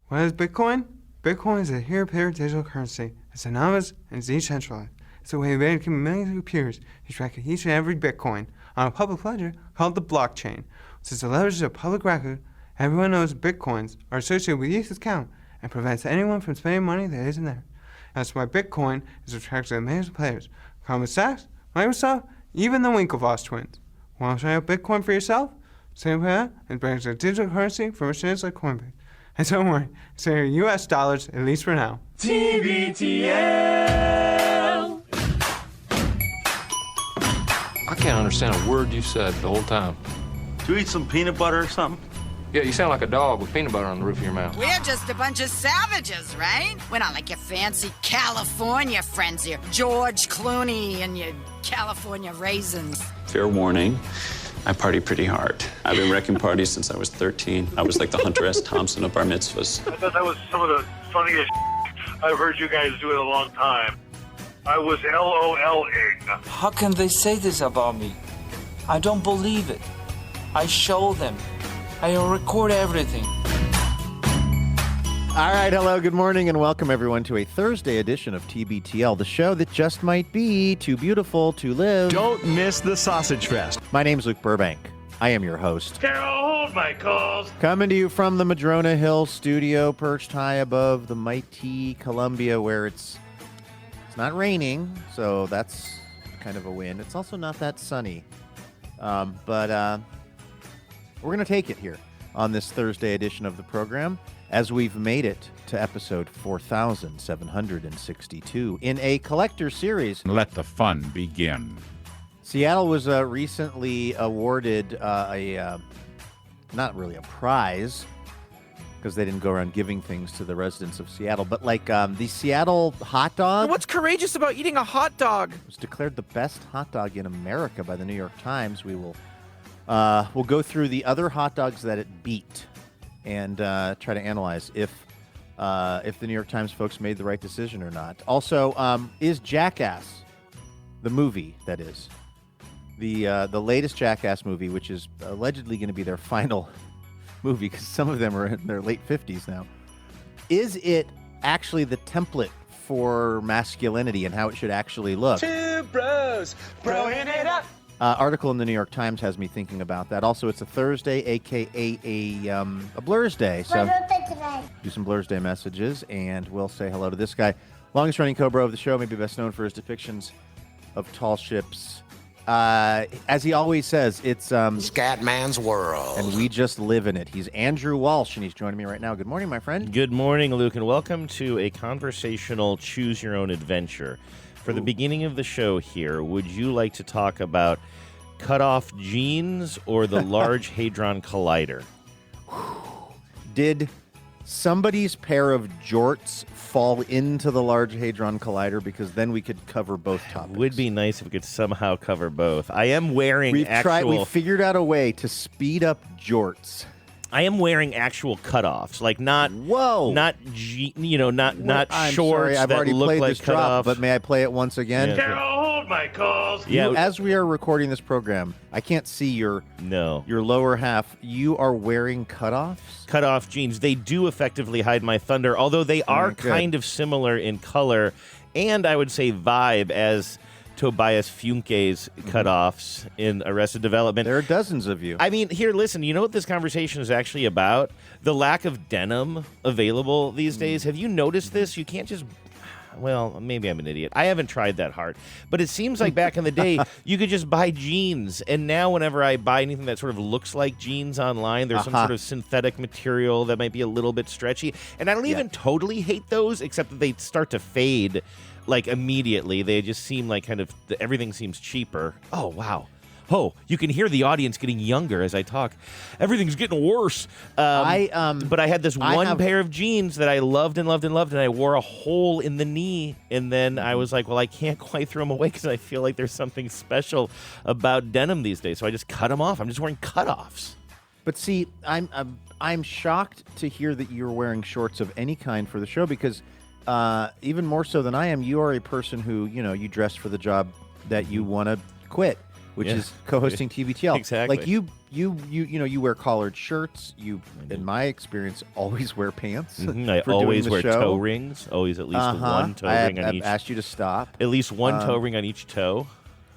What is Bitcoin? Bitcoin is a peer-to-peer digital currency. It's anonymous and it's decentralized. It's a way of educating millions of peers to track each and every Bitcoin on a public ledger called the blockchain. Since it leverages a public record, everyone knows Bitcoins are associated with each account and prevents anyone from spending money that isn't there. That's why Bitcoin is attracted to millions of players. Goldman Sachs, Microsoft, even the Winklevoss twins. Want to try out Bitcoin for yourself? Same way and brings a digital currency from exchanges like Coinbase. And don't worry, it's in US dollars, at least for now. TBTL. I can't understand a word you said the whole time. Do you eat some peanut butter or something? Yeah, you sound like a dog with peanut butter on the roof of your mouth. We're just a bunch of savages, right? We're not like your fancy California friends here. George Clooney and your California raisins. Fair warning, I party pretty hard. I've been wrecking parties since I was 13. I was like the Hunter S. Thompson of bar mitzvahs. I thought that was some of the funniest I've heard you guys do in a long time. I was LOL-ing. How can they say this about me? I don't believe it. I show them. I record everything. All right, hello, good morning, and welcome everyone to a Thursday edition of TBTL, the show that just might be too beautiful to live. Don't miss the Sausage Fest. My name's Luke Burbank. I am your host. Carol, hold my calls. Coming to you from the Madrona Hill studio, perched high above the mighty Columbia, where it's not raining, so that's kind of a win. It's also not that sunny, but we're going to take it here on this Thursday edition of the program as we've made it to episode 4,762 in a collector series. Let the fun begin. Seattle was recently awarded not really a prize, because they didn't go around giving things to the residents of Seattle, but like the Seattle hot dog. What's courageous about eating a hot dog? Was declared the best hot dog in America by the New York Times. We'll go through the other hot dogs that it beat and try to analyze if the New York Times folks made the right decision or not. Also, is Jackass, the movie that is, the latest Jackass movie, which is allegedly going to be their final movie because some of them are in their late 50s now, is it actually the template for masculinity and how it should actually look? Two bros, broing it up. Article in the New York Times has me thinking about that. Also, it's a Thursday, a.k.a. a Blur's Day. So do some Blur's Day messages, and we'll say hello to this guy. Longest-running Cobra of the show, maybe best known for his depictions of tall ships. As he always says, it's Scatman's World. And we just live in it. He's Andrew Walsh, and he's joining me right now. Good morning, my friend. Good morning, Luke, and welcome to a conversational choose-your-own-adventure. For the beginning of the show here, would you like to talk about cut-off jeans or the Large Hadron Collider? Did somebody's pair of jorts fall into the Large Hadron Collider? Because then we could cover both topics. It would be nice if we could somehow cover both. I am wearing we figured out a way to speed up jorts. I am wearing actual cutoffs, like not shorts sorry, I've that already look played like this drop, but may I play it once again? Yeah. Carol, hold my calls. Yeah. As we are recording this program, I can't see your lower half. You are wearing cutoffs? Cutoff jeans. They do effectively hide my thunder, although they are kind of similar in color and I would say vibe as Tobias Funke's cutoffs in Arrested Development. There are dozens of you. I mean, here, listen, you know what this conversation is actually about? The lack of denim available these days. Have you noticed this? You can't just... Well, maybe I'm an idiot. I haven't tried that hard. But it seems like back in the day, you could just buy jeans. And now whenever I buy anything that sort of looks like jeans online, there's some sort of synthetic material that might be a little bit stretchy. And I don't even totally hate those, except that they start to fade like immediately. They just seem like kind of everything seems cheaper. Oh, wow. Oh, you can hear the audience getting younger as I talk. Everything's getting worse. But I had this pair of jeans that I loved and loved and loved, and I wore a hole in the knee. And then I was like, well, I can't quite throw them away because I feel like there's something special about denim these days. So I just cut them off. I'm just wearing cutoffs. But see, I'm shocked to hear that you're wearing shorts of any kind for the show because even more so than I am, you are a person who, you dress for the job that you want to quit. which is co-hosting TBTL. Exactly. Like you wear collared shirts. You, in my experience, always wear pants. I for always doing the wear show. toe rings. Always at least one toe ring on I've each. asked you to stop. At least one toe ring on each toe.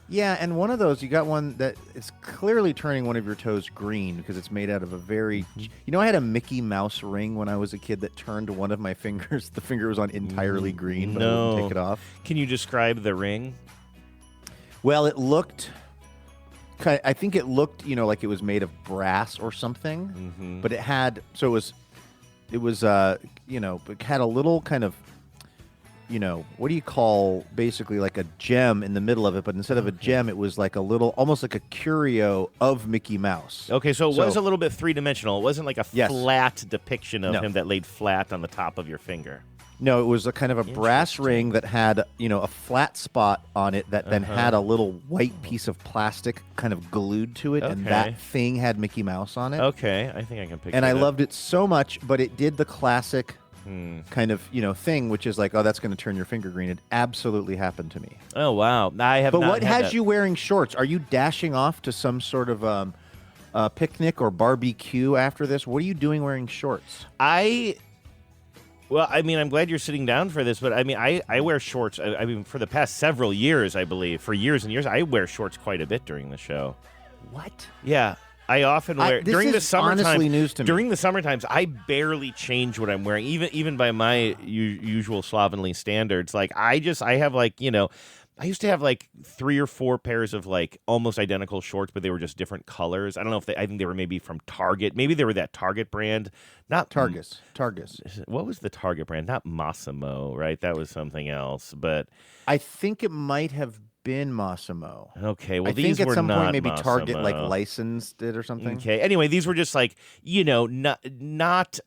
Yeah, and one of those, you got one that is clearly turning one of your toes green because it's made out of a very... You know, I had a Mickey Mouse ring when I was a kid that turned one of my fingers. The finger was on entirely green, but I wouldn't take it off. Can you describe the ring? Well, it looked... I think it looked, like it was made of brass or something. But it had... So it was it had a little kind of... what do you call basically like a gem in the middle of it? But instead of a gem, it was like a little, almost like a curio of Mickey Mouse. Okay, so it was a little bit three-dimensional. It wasn't like a flat depiction of him that laid flat on the top of your finger. No, it was a kind of a brass ring that had, a flat spot on it that then had a little white piece of plastic kind of glued to it, and that thing had Mickey Mouse on it. Okay, I think I can picture it. And I loved it so much, but it did the classic... kind of thing, which is like, oh, that's going to turn your finger green. It absolutely happened to me. Oh wow, I have. But not what had has you wearing shorts? Are you dashing off to some sort of picnic or barbecue after this? What are you doing wearing shorts? Well, I mean, I'm glad you're sitting down for this, but I mean, I wear shorts. I mean, for the past several years, I believe, for years and years, I wear shorts quite a bit during the show. What? Yeah. I often wear during the summertime. Honestly news to me. During the summer times, I barely change what I'm wearing, even by my usual slovenly standards. Like I have like I used to have like 3 or 4 pairs of like almost identical shorts, but they were just different colors. I don't know if I think they were maybe from Target. Maybe they were that Target brand, not Targus. What was the Target brand? Not Massimo, right? That was something else. But I think it might have been Massimo. Okay, well, I these think were at some not point maybe Massimo. Target like licensed it or something. Okay. Anyway, these were just like not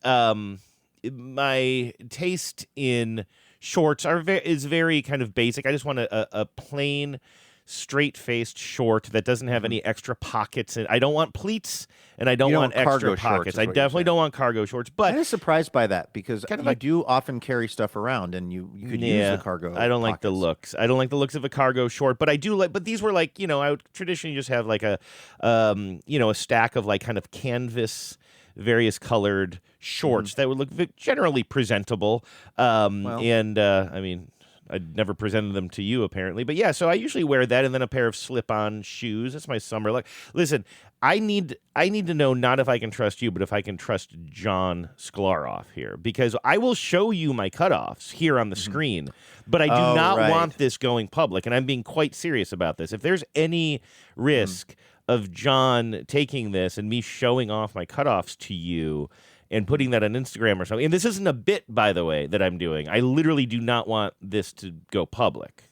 my taste in shorts is very kind of basic. I just want a plain, straight-faced short that doesn't have any extra pockets. I don't want pleats, and I don't want extra pockets. I definitely don't want cargo shorts. But I'm surprised by that because you do often carry stuff around, and you could use the cargo. I don't like the pockets. looks. I don't like the looks of a cargo short, but I do like. But these were like I would traditionally just have like a a stack of like kind of canvas, various colored shorts that would look generally presentable. And I mean, I'd never presented them to you apparently, but yeah. So I usually wear that, and then a pair of slip-on shoes. That's my summer look. Listen, I need to know not if I can trust you, but if I can trust John Sklarov here, because I will show you my cutoffs here on the screen, but I do not want this going public, and I'm being quite serious about this. If there's any risk of John taking this and me showing off my cutoffs to you and putting that on Instagram or something. And this isn't a bit, by the way, that I'm doing. I literally do not want this to go public.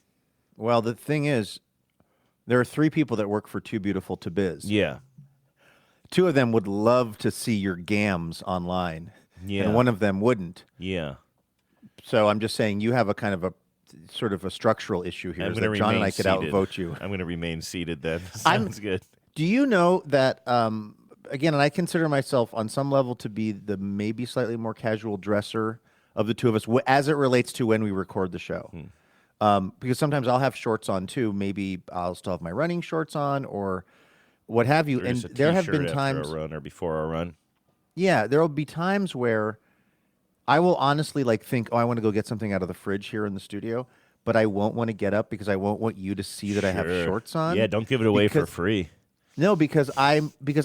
Well, the thing is, there are 3 people that work for Too Beautiful to Biz. Yeah. 2 of them would love to see your gams online. Yeah. And one of them wouldn't. Yeah. So I'm just saying you have a kind of a sort of a structural issue here. Is that John and I could outvote you. I'm going to remain seated then. Sounds good. Do you know that, again, and I consider myself on some level to be the maybe slightly more casual dresser of the 2 of us as it relates to when we record the show. Because sometimes I'll have shorts on too. Maybe I'll still have my running shorts on or what have you. And there have been times after a run or before a run. Yeah, there will be times where I will honestly think, oh, I want to go get something out of the fridge here in the studio, but I won't want to get up because I won't want you to see that I have shorts on. Yeah, don't give it away for free. No, because I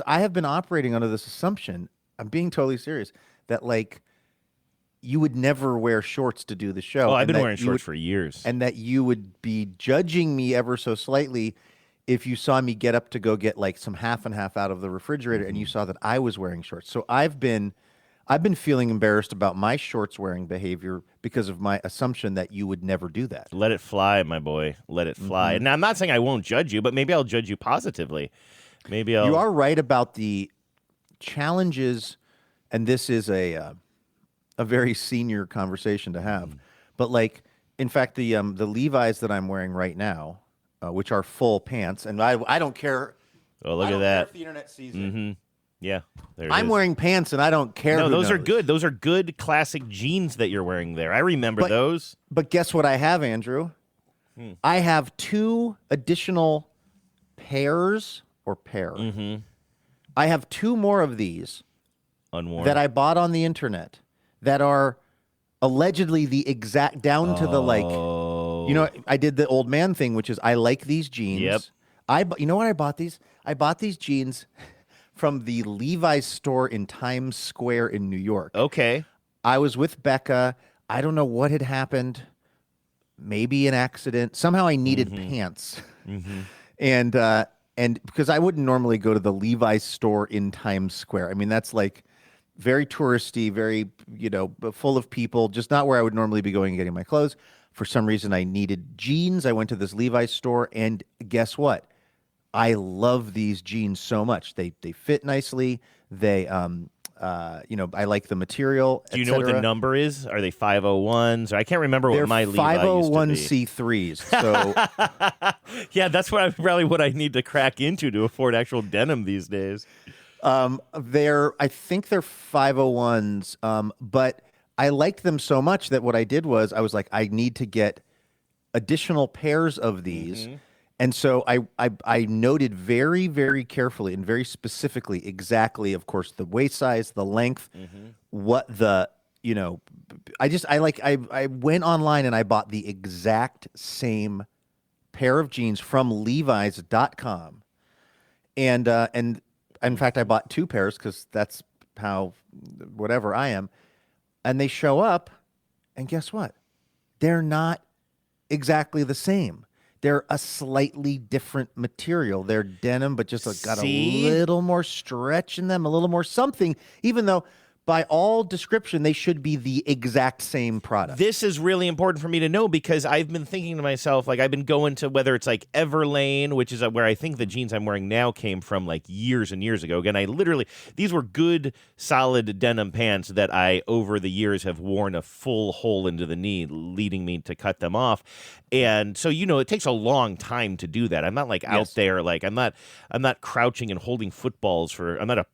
have been operating under this assumption, I'm being totally serious, that you would never wear shorts to do the show. Oh, I've been wearing shorts for years. And that you would be judging me ever so slightly if you saw me get up to go get some half and half out of the refrigerator and you saw that I was wearing shorts. So I've been feeling embarrassed about my shorts wearing behavior because of my assumption that you would never do that. Let it fly, my boy. Let it fly. And now I'm not saying I won't judge you, but maybe I'll judge you positively. Maybe I'll... You are right about the challenges, and this is a very senior conversation to have. But in fact, the Levi's that I'm wearing right now, which are full pants, and I don't care. Oh, look at that! If the internet sees it. Yeah, there I'm wearing pants, and I don't care. No, who those are knows. good. Those are good classic jeans that you're wearing there. I remember those. But guess what I have, Andrew? I have 2 additional Pears or Pear. Mm-hmm. I have 2 more of these Unworn. that I bought on the internet that are allegedly the exact down to the like. You know, I did the old man thing, which is I like these jeans. Yep. You know what I bought these? I bought these jeans from the Levi's store in Times Square in New York. Okay. I was with Becca. I don't know what had happened. Maybe an accident. Somehow I needed pants. And because I wouldn't normally go to the Levi's store in Times Square. I mean, that's like very touristy, very, full of people, just not where I would normally be going and getting my clothes. For some reason, I needed jeans. I went to this Levi's store, and guess what? I love these jeans so much. They fit nicely. They, I like the material. Do you know what the number is? Are they 501s? I can't remember what my Levi used to be. 501c3s. So yeah, that's probably what I need to crack into to afford actual denim these days. I think they're 501s, but I liked them so much that what I did was I was like, I need to get additional pairs of these. And so I noted very, very carefully and very specifically exactly, of course, the waist size, the length, what the, I went online and I bought the exact same pair of jeans from Levi's.com. And in fact, I bought 2 pairs because that's how whatever I am. And they show up, and guess what? They're not exactly the same. They're a slightly different material. They're denim, but just got a little more stretch in them, a little more something, even though by all description, they should be the exact same product. This is really important for me to know because I've been thinking to myself, like I've been going to whether it's like Everlane, which is where I think the jeans I'm wearing now came from like years and years ago. Again, these were good, solid denim pants that I, over the years, have worn a full hole into the knee, leading me to cut them off. And so, it takes a long time to do that. I'm not like out there, like I'm not crouching and holding footballs I'm not a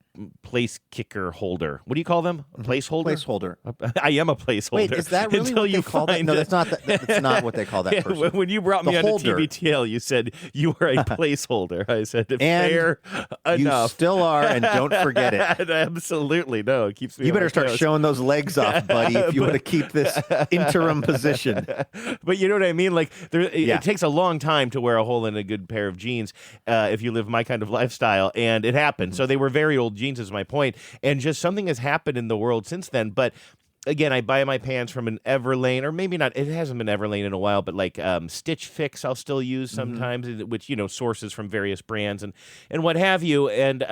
place kicker holder. What do you call them? A placeholder? Placeholder. I am a placeholder. Wait, is that really what they call that? No, that's not what they call that person. When you brought me on to TBTL, you said you were a placeholder. I said, fair enough. You still are, and don't forget it. Absolutely. No, it keeps me You on better my start toes. showing those legs off, buddy, if you want to keep this interim position. But you know what I mean? Like, it takes a long time to wear a hole in a good pair of jeans if you live my kind of lifestyle, and it happened. So they were very old jeans is my point, and just something has happened in the world since then. But again, I buy my pants from an Everlane, or maybe not, it hasn't been Everlane in a while, but like Stitch Fix I'll still use sometimes, which sources from various brands and what have you. And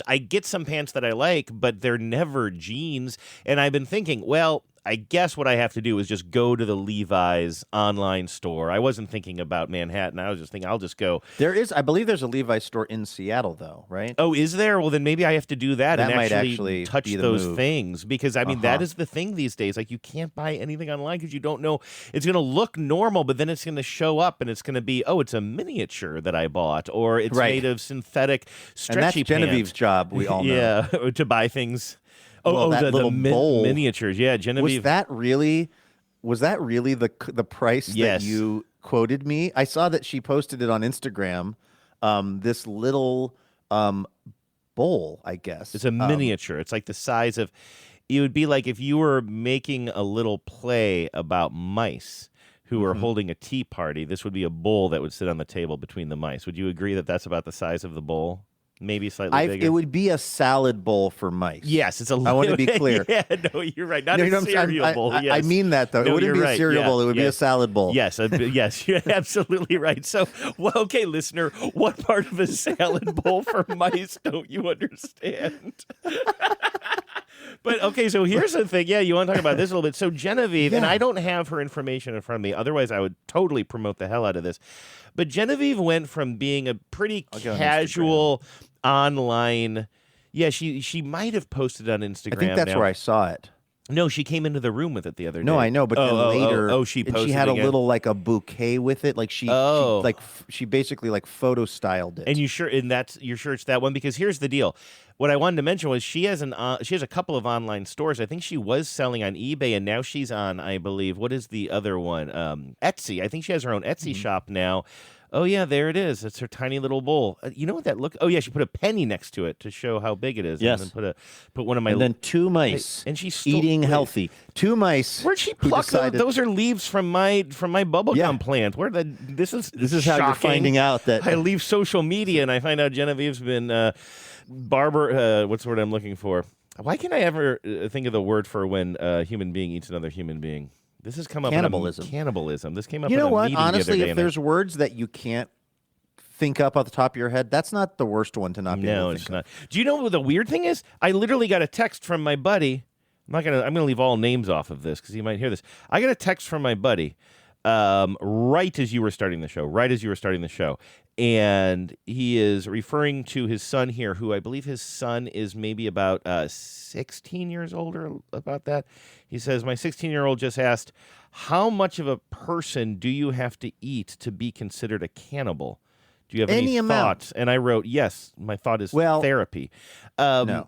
I get some pants that I like, but they're never jeans. And I've been thinking, well, I guess what I have to do is just go to the Levi's online store. I wasn't thinking about Manhattan. I was just thinking I'll just go. I believe there's a Levi's store in Seattle, though, right? Oh, is there? Well, then maybe I have to do that and might actually touch those move. things. Because, I mean, that is the thing these days. Like, you can't buy anything online because you don't know. It's going to look normal, but then it's going to show up and it's going to be, it's a miniature that I bought, or it's made of synthetic stretchy pants. And that's Genevieve's job, we all know. Yeah, to buy things. That little bowl. Miniatures. Yeah, Genevieve. Was that really the price that you quoted me? I saw that she posted it on Instagram. This little bowl, I guess. It's a miniature. It's like the size of. It would be like if you were making a little play about mice who are holding a tea party. This would be a bowl that would sit on the table between the mice. Would you agree that that's about the size of the bowl? Maybe slightly bigger. It would be a salad bowl for mice. Yes, it's a. I want to be clear. Yeah, no, you're right. Not a cereal bowl. Yes. I mean that though. No, it wouldn't be a cereal bowl. It would be a salad bowl. Yes, yes, you're absolutely right. So, okay, listener, what part of a salad bowl for mice don't you understand? But okay, so here's the thing. Yeah, you want to talk about this a little bit. So Genevieve, and I don't have her information in front of me. Otherwise, I would totally promote the hell out of this. But Genevieve went from being a pretty casual online. Yeah, she might have posted on Instagram. I think that's where I saw it. No, she came into the room with it the other day. No, I know, but then later, she posted and she had again. a little like a bouquet with it. Like she basically like photo styled it. And you're sure it's that one? Because here's the deal. What I wanted to mention was she has a couple of online stores. I think she was selling on eBay, and now she's on, I believe, what is the other one? Etsy. I think she has her own Etsy shop now. Oh, yeah, there it is. It's her tiny little bowl. You know what that look? Oh, yeah, she put a penny next to it to show how big it is. Yes. And then put one of my... And then 2 mice and she's eating healthy. 2 mice. Where'd she pluck those? Those are leaves from my bubblegum plant. This is how you're shocking. finding out that... I leave social media and I find out Genevieve's been what's the word I'm looking for? Why can't I ever think of the word for when a human being eats another human being? This has come up. Cannibalism. Cannibalism. This came up. You know in a what? meeting the Honestly, other day if there's words that you can't think up off the top of your head, that's not the worst one to not be able to think it's not. Do you know what the weird thing is? I literally got a text from my buddy. I'm gonna leave all names off of this because he might hear this. I got a text from my buddy right as you were starting the show. And he is referring to his son here, who I believe his son is maybe about 16 years old or about that. He says, my 16-year-old just asked, how much of a person do you have to eat to be considered a cannibal? Do you have any thoughts? And I wrote, yes, my thought is therapy. No,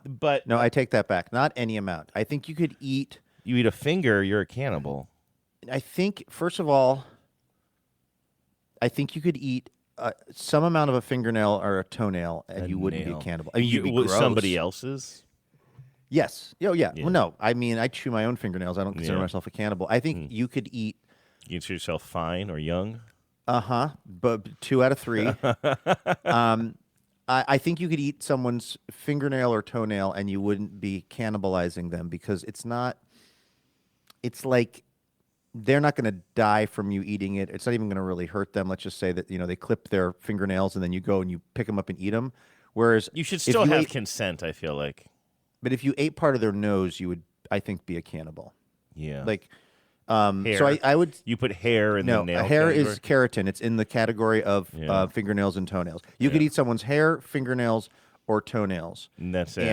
I take that back. Not any amount. I think you could eat... You eat a finger, you're a cannibal. I think, first of all, I think you could eat some amount of a fingernail or a toenail, and you wouldn't be a cannibal. I mean, you'd be gross. Somebody else's? Yes. Oh, yeah. Well, no. I mean, I chew my own fingernails. I don't consider myself a cannibal. I think you could eat... You consider yourself fine or young? But 2 out of 3. I think you could eat someone's fingernail or toenail, and you wouldn't be cannibalizing them because it's not... It's like... They're not going to die from you eating it. It's not even going to really hurt them. Let's just say that, they clip their fingernails and then you go and you pick them up and eat them. Whereas you should still have consent, I feel like. But if you ate part of their nose, you would, I think, be a cannibal. Yeah. Like, hair. So I would... You put hair in the nail hair category? is keratin. It's in the category of fingernails and toenails. You could eat someone's hair, fingernails, or toenails. And that's it.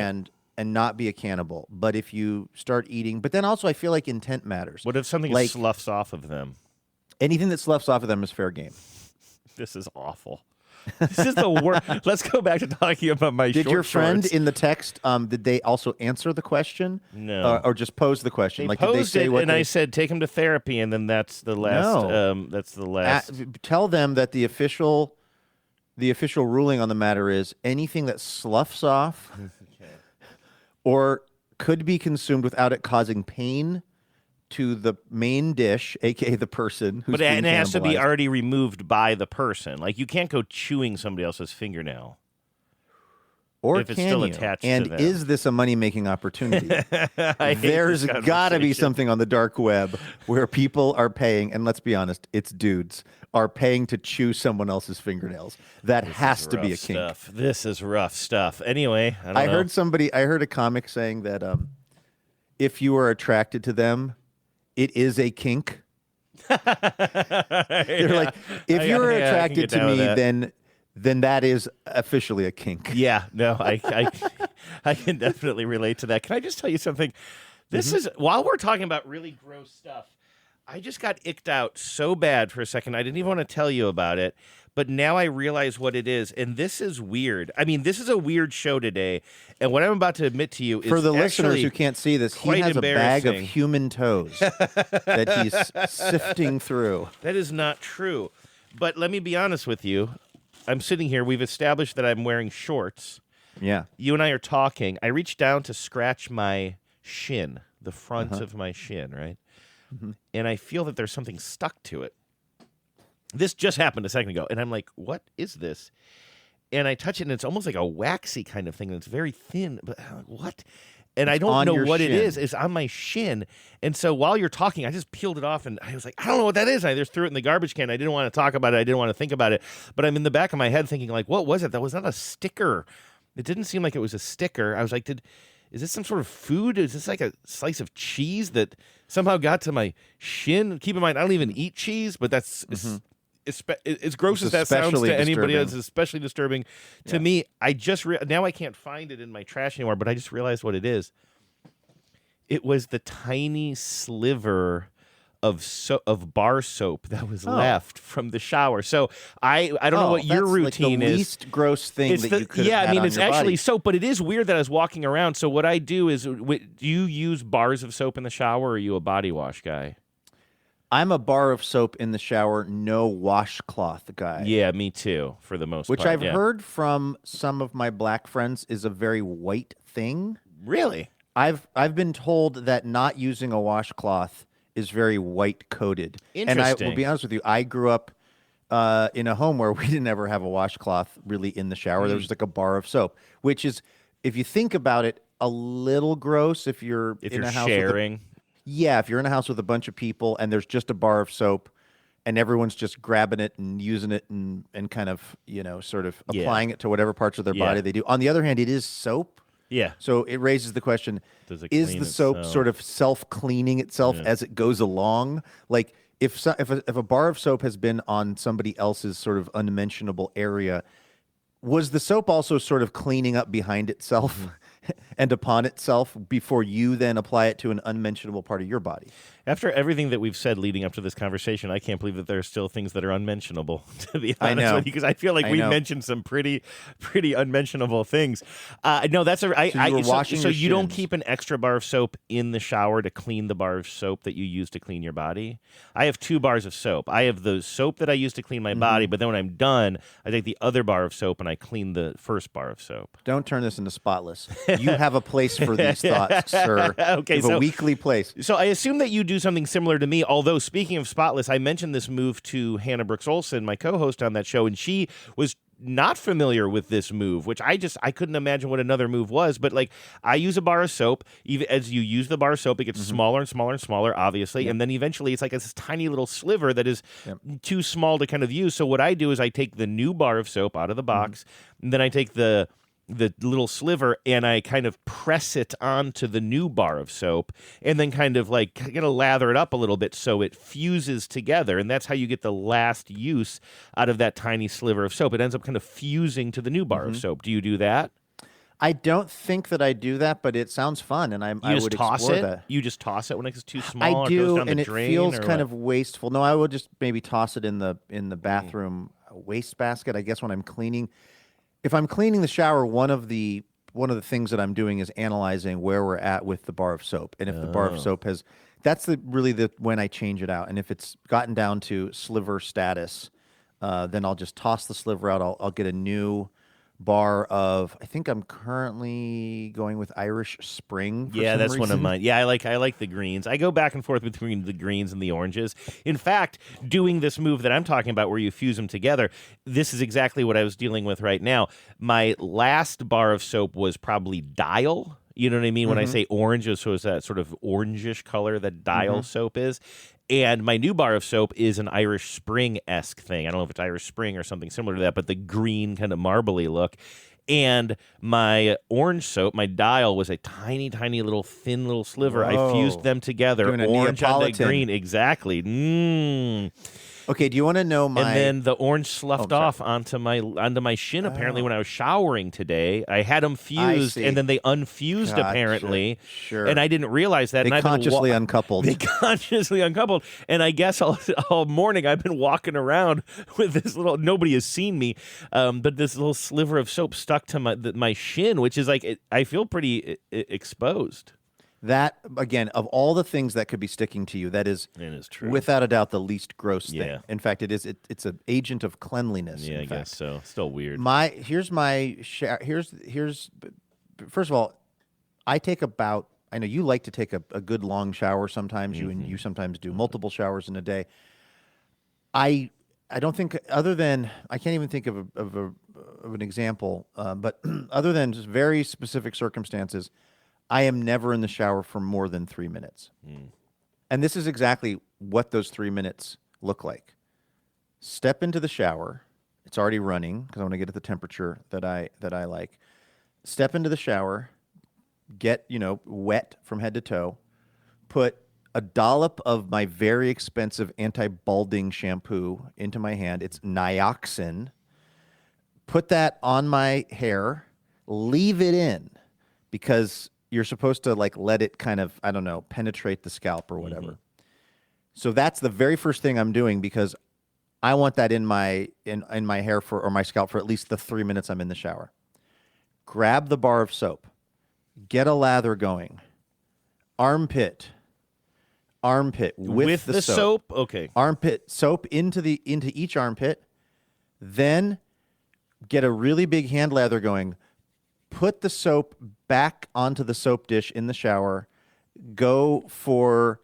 And not be a cannibal. But if you start eating... But then also, I feel like intent matters. What if something sloughs off of them? Anything that sloughs off of them is fair game. This is awful. This is the worst. Let's go back to talking about my Did your friend shorts. in the text, did they also answer the question? No. Or just pose the question? They like, posed did they say it, what and I said, take him to therapy, and then that's the last... No. That's the last... Tell them that the official ruling on the matter is anything that sloughs off... or could be consumed without it causing pain to the main dish, a.k.a. the person who's being it has to be cannibalized. already removed by the person. Like, you can't go chewing somebody else's fingernail. Or if it's can still you? attached and to them. is this a money-making opportunity? There's got to be something on the dark web where people are paying, and let's be honest, it's dudes, are paying to chew someone else's fingernails. That has to be a kink. Stuff. This is rough stuff. Anyway, I heard a comic saying that if you are attracted to them, it is a kink. They're like, if you're attracted to me, then that is officially a kink. Yeah, no, I can definitely relate to that. Can I just tell you something? This is, while we're talking about really gross stuff, I just got icked out so bad for a second. I didn't even want to tell you about it, but now I realize what it is, and this is weird. I mean, this is a weird show today, and what I'm about to admit to you is for the listeners who can't see this, he has a bag of human toes that he's sifting through. That is not true. But let me be honest with you. I'm sitting here. We've established that I'm wearing shorts. Yeah. You and I are talking. I reached down to scratch my shin, the front of my shin, right? Mm-hmm. And I feel that there's something stuck to it. This just happened a second ago. And I'm like, what is this? And I touch it, and it's almost like a waxy kind of thing. And it's very thin. But I'm like, what? And I don't know what it is. It's on my shin. And so while you're talking, I just peeled it off, and I was like, I don't know what that is. I just threw it in the garbage can. I didn't want to talk about it. I didn't want to think about it. But I'm in the back of my head thinking, like, what was it? That was not a sticker. It didn't seem like it was a sticker. I was like, is this some sort of food? Is this like a slice of cheese that somehow got to my shin? Keep in mind, I don't even eat cheese, but that's as gross as that sounds to anybody else, it's especially disturbing to me. I just now I can't find it in my trash anymore, but I just realized what it is. It was the tiny sliver of bar soap that was left from the shower. So I don't know what your routine like the is. Least gross thing it's that you could have had I mean, on it's your actually body. soap, but it is weird that I was walking around. So what I do is, do you use bars of soap in the shower, or are you a body wash guy? I'm a bar of soap in the shower, no washcloth guy. Yeah, me too, for the most Which part. I've heard from some of my black friends is a very white thing. Really? I've been told that not using a washcloth is very white coated. And I will be honest with you, I grew up in a home where we didn't ever have a washcloth really in the shower. There was just like a bar of soap, which is, if you think about it, a little gross if you're in a house sharing. Yeah, if you're in a house with a bunch of people and there's just a bar of soap and everyone's just grabbing it and using it and kind of, sort of applying it to whatever parts of their body they do. On the other hand, it is soap. Yeah. So it raises the question, is the soap sort of self-cleaning itself as it goes along? Like if a bar of soap has been on somebody else's sort of unmentionable area, was the soap also sort of cleaning up behind itself and upon itself before you then apply it to an unmentionable part of your body? After everything that we've said leading up to this conversation, I can't believe that there are still things that are unmentionable, to be honest with you, because I feel like we mentioned some pretty unmentionable things. No, that's so you don't keep an extra bar of soap in the shower to clean the bar of soap that you use to clean your body. I have 2 bars of soap. I have the soap that I use to clean my body, but then when I'm done, I take the other bar of soap and I clean the first bar of soap. Don't turn this into Spotless. You have a place for these thoughts, sir. Okay, you have a weekly place. So I assume that you do something similar to me, although speaking of Spotless, I mentioned this move to Hannah Brooks Olson, my co-host on that show, and she was not familiar with this move, which I couldn't imagine what another move was. But like, I use a bar of soap. Even as you use the bar of soap, it gets smaller and smaller and smaller, obviously, and then eventually it's like this tiny little sliver that is too small to kind of use. So what I do is I take the new bar of soap out of the box, and then I take the little sliver and I kind of press it onto the new bar of soap and then kind of like lather it up a little bit so it fuses together. And that's how you get the last use out of that tiny sliver of soap. It ends up kind of fusing to the new bar of soap. Do you do that? I don't think that I do that, but it sounds fun, and I would explore that. You just toss it when it's too small? I do, or goes down and the it drain, feels or kind what? of wasteful. No, I would just maybe toss it in the bathroom wastebasket, I guess, when I'm cleaning. If I'm cleaning the shower, one of the things that I'm doing is analyzing where we're at with the bar of soap, and if the bar of soap has, that's when I change it out. And if it's gotten down to sliver status, then I'll just toss the sliver out. I'll get a new bar of, I think I'm currently going with Irish Spring. For some that's reason. one of mine. Yeah, I like the greens. I go back and forth between the greens and the oranges. In fact, doing this move that I'm talking about where you fuse them together, this is exactly what I was dealing with right now. My last bar of soap was probably Dial. You know what I mean? When I say orange, so it's that sort of orangish color that Dial soap is. And my new bar of soap is an Irish Spring-esque thing. I don't know if it's Irish Spring or something similar to that, but the green kind of marbly look. And my orange soap, my Dial, was a tiny, tiny little thin little sliver. Whoa. I fused them together, Doing a orange on the Neapolitan. green. Exactly. Okay, do you want to know my... And then the orange sloughed off onto my shin, apparently, when I was showering today. I had them fused, and then they unfused, apparently. Sure. And I didn't realize that. They consciously uncoupled. They consciously uncoupled. And I guess all morning I've been walking around with this little... Nobody has seen me, but this little sliver of soap stuck to my shin, which is like... I feel pretty exposed. That, again, of all the things that could be sticking to you, it is true. Without a doubt the least gross thing. Yeah. In fact, it's an agent of cleanliness. Yeah, I guess so. Still weird. Here's first of all, I take about, I know you like to take a good long shower sometimes. You sometimes do multiple showers in a day. I don't think, other than, I can't even think of an example, but other than just very specific circumstances, I am never in the shower for more than 3 minutes. And this is exactly what those 3 minutes look like. Step into the shower. It's already running because I want to get at the temperature that I like. Step into the shower, get, wet from head to toe, put a dollop of my very expensive anti-balding shampoo into my hand. It's Nioxin. Put that on my hair, leave it in because you're supposed to let it kind of, I don't know, penetrate the scalp or whatever. So that's the very first thing I'm doing because I want that in my hair or my scalp for at least the 3 minutes I'm in the shower. Grab the bar of soap, get a lather going, armpit, armpit with the soap. Okay. Armpit soap into each armpit. Then get a really big hand lather going. Put the soap back onto the soap dish in the shower. Go for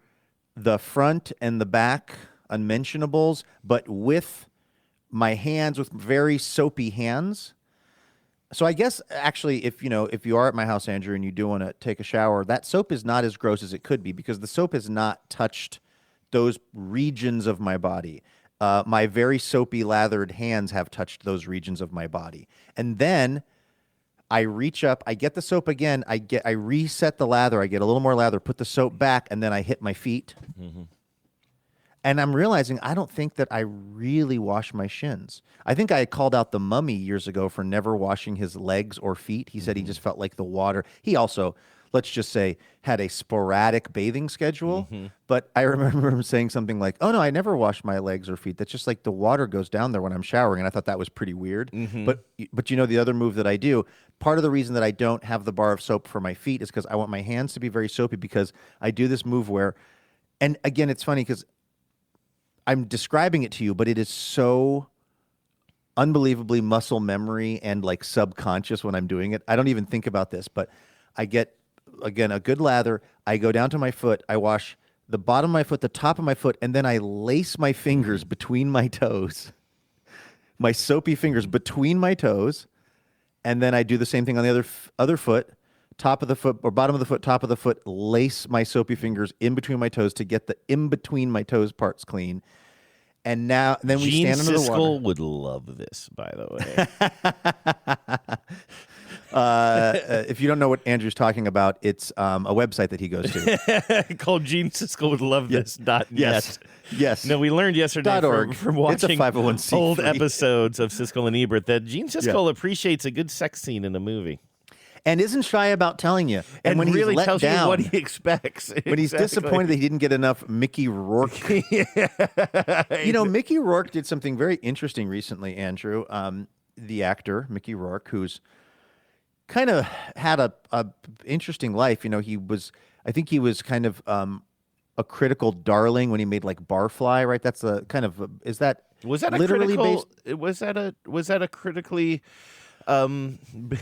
the front and the back unmentionables, but with my hands, with very soapy hands. So I guess actually, if you are at my house, Andrew, and you do want to take a shower, that soap is not as gross as it could be because the soap has not touched those regions of my body. My very soapy lathered hands have touched those regions of my body. And then I reach up, I get the soap again, I reset the lather, I get a little more lather, put the soap back, and then I hit my feet. Mm-hmm. And I'm realizing I don't think that I really wash my shins. I think I called out the Mummy years ago for never washing his legs or feet. He said he just felt like the water. He also, let's just say, had a sporadic bathing schedule. Mm-hmm. But I remember him saying something like, oh, no, I never wash my legs or feet. That's just like the water goes down there when I'm showering. And I thought that was pretty weird. Mm-hmm. But the other move that I do, part of the reason that I don't have the bar of soap for my feet is because I want my hands to be very soapy because I do this move where, and again, it's funny because I'm describing it to you, but it is so unbelievably muscle memory and like subconscious when I'm doing it. I don't even think about this, but I get, again, a good lather. I go down to my foot. I wash the bottom of my foot, the top of my foot, and then I lace my fingers between my toes, my soapy fingers between my toes, and then I do the same thing on the other foot, top of the foot or bottom of the foot, top of the foot, lace my soapy fingers in between my toes to get the in between my toes parts clean. And then we stand under the water. Siskel would love this, by the way. If you don't know what Andrew's talking about, it's a website that he goes to called Gene Siskel would love this. Yes. Yes. No, we learned yesterday from watching it's a 501c3. Old episodes of Siskel and Ebert that Gene Siskel appreciates a good sex scene in a movie. And isn't shy about telling you. And when really he's let tells down, you what he expects. When he's disappointed that he didn't get enough Mickey Rourke. Mickey Rourke did something very interesting recently, Andrew. The actor, Mickey Rourke, who's kind of had a interesting life. I think he was kind of a critical darling when he made like Barfly, right? That's a kind of, was that literally critical, based? Was that a critically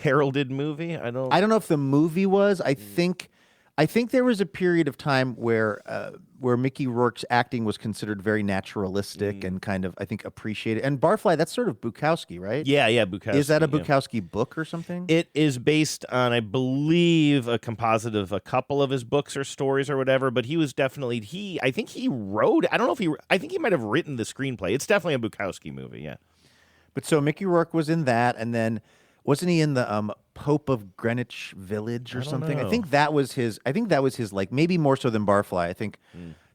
heralded movie? I don't know if the movie was. I think there was a period of time where Mickey Rourke's acting was considered very naturalistic and kind of, I think, appreciated. And Barfly, that's sort of Bukowski, right? Yeah, Bukowski. Is that a Bukowski book or something? It is based on, I believe, a composite of a couple of his books or stories or whatever, but he was definitely, I think he wrote, I think he might have written the screenplay. It's definitely a Bukowski movie, yeah. But so Mickey Rourke was in that, and then wasn't he in the Pope of Greenwich Village or something? Know. I think that was his like maybe more so than Barfly. I think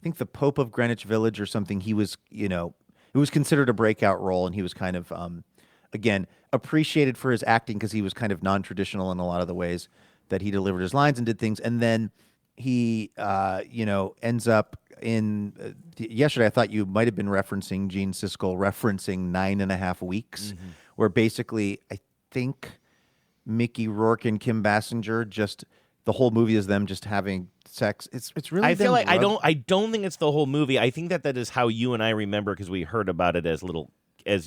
the Pope of Greenwich Village or something. He was it was considered a breakout role, and he was kind of again appreciated for his acting because he was kind of non-traditional in a lot of the ways that he delivered his lines and did things. And then he ends up in yesterday. I thought you might have been referencing Gene Siskel referencing 9.5 Weeks, where basically I think Mickey Rourke and Kim Basinger the whole movie is them just having sex. It's really. I feel like I don't think it's the whole movie. I think that is how you and I remember because we heard about it as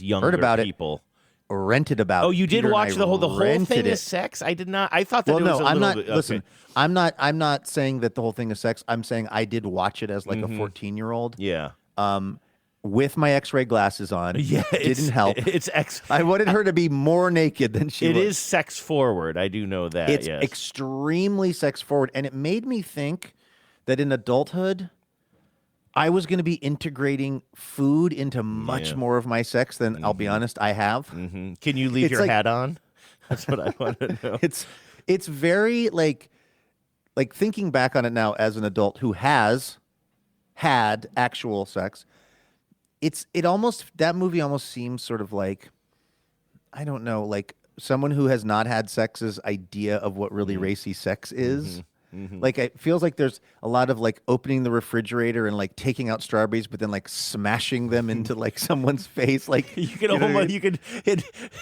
younger heard about people. Or rented about. Oh, you did Peter watch the whole thing it. is sex? I did not. I thought that well, it was no, a I'm little not. bit. Listen, Okay. I'm not saying that the whole thing is sex. I'm saying I did watch it as like a 14-year-old. Yeah. With my X-ray glasses on. Yeah, didn't help. I wanted her to be more naked than she was. It is sex forward. I do know that. It's yes. extremely sex forward, and it made me think that in adulthood, I was going to be integrating food into much more of my sex than I'll be honest, I have. Mm-hmm. Can you leave your hat on? That's what I want to know. It's very like thinking back on it now as an adult who has had actual sex. That movie almost seems sort of like, I don't know, like someone who has not had sex's idea of what really racy sex is. Like, it feels like there's a lot of like opening the refrigerator and like taking out strawberries, but then like smashing them into like someone's face. Like you could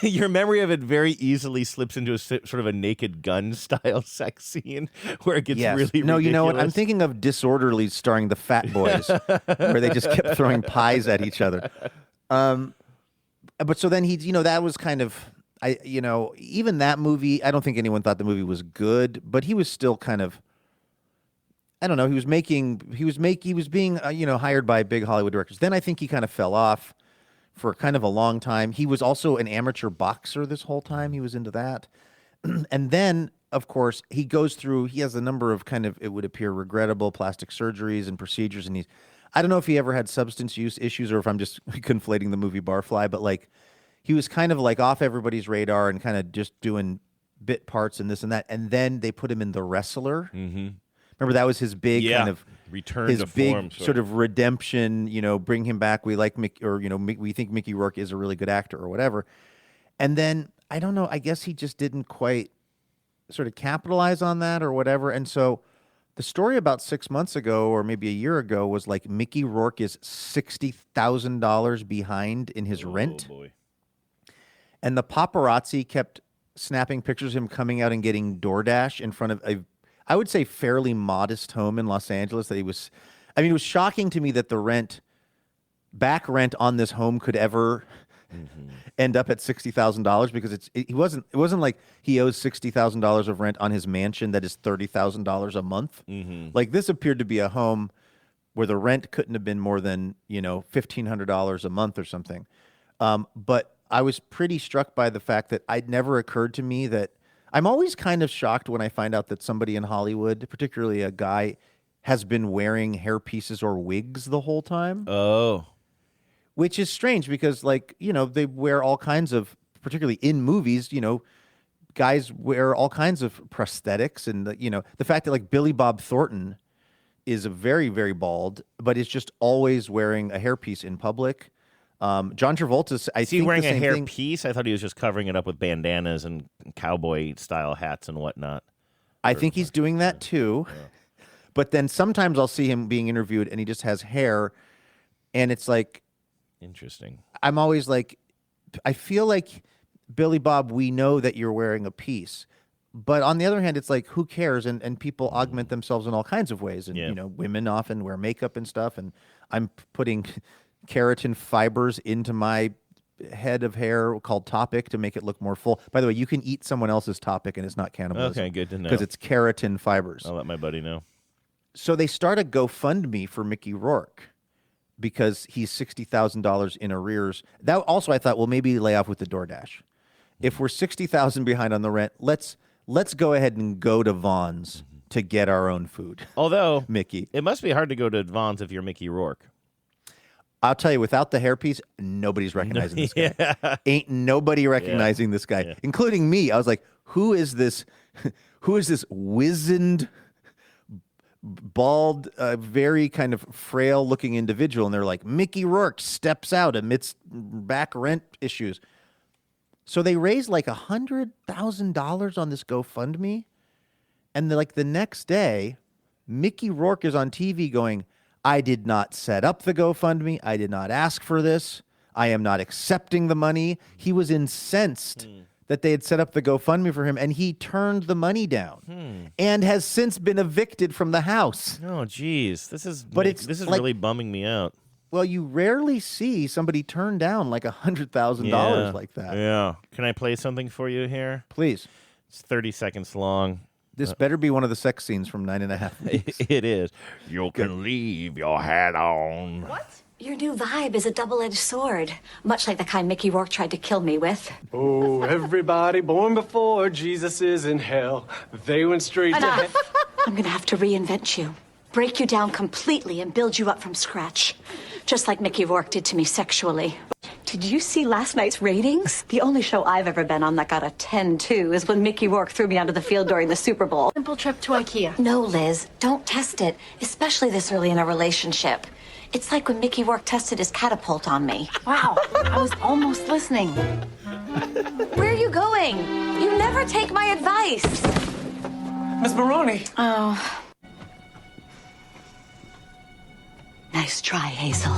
your memory of it very easily slips into a sort of a Naked Gun style sex scene where it gets really ridiculous. You know what? I'm thinking of Disorderly starring the Fat Boys, where they just kept throwing pies at each other. But so then that was kind of. Even that movie, I don't think anyone thought the movie was good, but he was still kind of, I don't know, he was being, hired by big Hollywood directors. Then I think he kind of fell off for kind of a long time. He was also an amateur boxer this whole time. He was into that. And then, of course, he has a number of kind of, it would appear, regrettable plastic surgeries and procedures. And I don't know if he ever had substance use issues or if I'm just conflating the movie Barfly, but like, he was kind of like off everybody's radar and kind of just doing bit parts and this and that. And then they put him in The Wrestler. Mm-hmm. Remember, that was his big kind of return his to big form, sort of redemption. Bring him back. We like Mickey, or we think Mickey Rourke is a really good actor or whatever. And then I don't know. I guess he just didn't quite sort of capitalize on that or whatever. And so the story about 6 months ago or maybe a year ago was like Mickey Rourke is $60,000 behind in his rent. Boy. And the paparazzi kept snapping pictures of him coming out and getting DoorDash in front of I would say, fairly modest home in Los Angeles. It was shocking to me that the back rent on this home could ever end up at $60,000 because it wasn't like he owes $60,000 of rent on his mansion that is $30,000 a month. Mm-hmm. Like, this appeared to be a home where the rent couldn't have been more than $1,500 a month or something. But I was pretty struck by the fact that it never occurred to me that I'm always kind of shocked when I find out that somebody in Hollywood, particularly a guy, has been wearing hair pieces or wigs the whole time. Oh. Which is strange because, they wear all kinds of, particularly in movies, guys wear all kinds of prosthetics. And, the fact that, like, Billy Bob Thornton is very, very bald, but is just always wearing a hairpiece in public. John Travolta, is he wearing a hair piece? I thought he was just covering it up with bandanas and cowboy-style hats and whatnot. I think he's doing that too. Yeah. But then sometimes I'll see him being interviewed and he just has hair, and it's like... Interesting. I'm always like, I feel like, Billy Bob, we know that you're wearing a piece. But on the other hand, it's like, who cares? And people augment themselves in all kinds of ways. And, women often wear makeup and stuff, and I'm putting... keratin fibers into my head of hair called Topic to make it look more full. By the way, you can eat someone else's Topic and it's not cannibalism. Okay, good to know. Because it's keratin fibers. I'll let my buddy know. So they start a GoFundMe for Mickey Rourke because he's $60,000 in arrears. That also, I thought, well, maybe lay off with the DoorDash. If we're $60,000 behind on the rent, let's go ahead and go to Vaughn's to get our own food. Although, Mickey, it must be hard to go to Vaughn's if you're Mickey Rourke. I'll tell you, without the hairpiece, nobody's recognizing this guy. Ain't nobody recognizing this guy, including me. I was like, who is this wizened, bald, very kind of frail-looking individual? And they're like, Mickey Rourke steps out amidst back rent issues. So they raised like $100,000 on this GoFundMe. And the next day, Mickey Rourke is on TV going, I did not set up the GoFundMe. I did not ask for this. I am not accepting the money. He was incensed that they had set up the GoFundMe for him, and he turned the money down and has since been evicted from the house. Oh, geez. This is really bumming me out. Well, you rarely see somebody turn down like $100,000 like that. Yeah. Can I play something for you here? Please. It's 30 seconds long. This better be one of the sex scenes from 9.5 Weeks. It is. You can leave your hat on. What? Your new vibe is a double-edged sword, much like the kind Mickey Rourke tried to kill me with. Oh, everybody born before Jesus is in hell. They went straight to hell. I'm gonna have to reinvent you, break you down completely and build you up from scratch, just like Mickey Rourke did to me sexually. Did you see last night's ratings? The only show I've ever been on that got a 10-2 is when Mickey Rourke threw me onto the field during the Super Bowl. Simple trip to IKEA. No, Liz, don't test it, especially this early in a relationship. It's like when Mickey Rourke tested his catapult on me. Wow, I was almost listening. Where are you going? You never take my advice. Miss Maroney. Oh. Nice try, Hazel.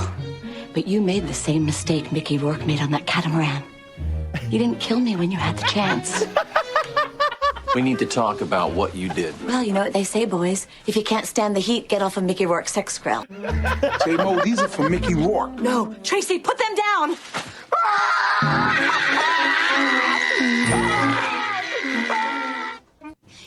But you made the same mistake Mickey Rourke made on that catamaran. You didn't kill me when you had the chance. We need to talk about what you did. Well, you know what they say, boys. If you can't stand the heat, get off of Mickey Rourke's sex grill. Say, Mo, these are for Mickey Rourke. No, Tracy, put them down!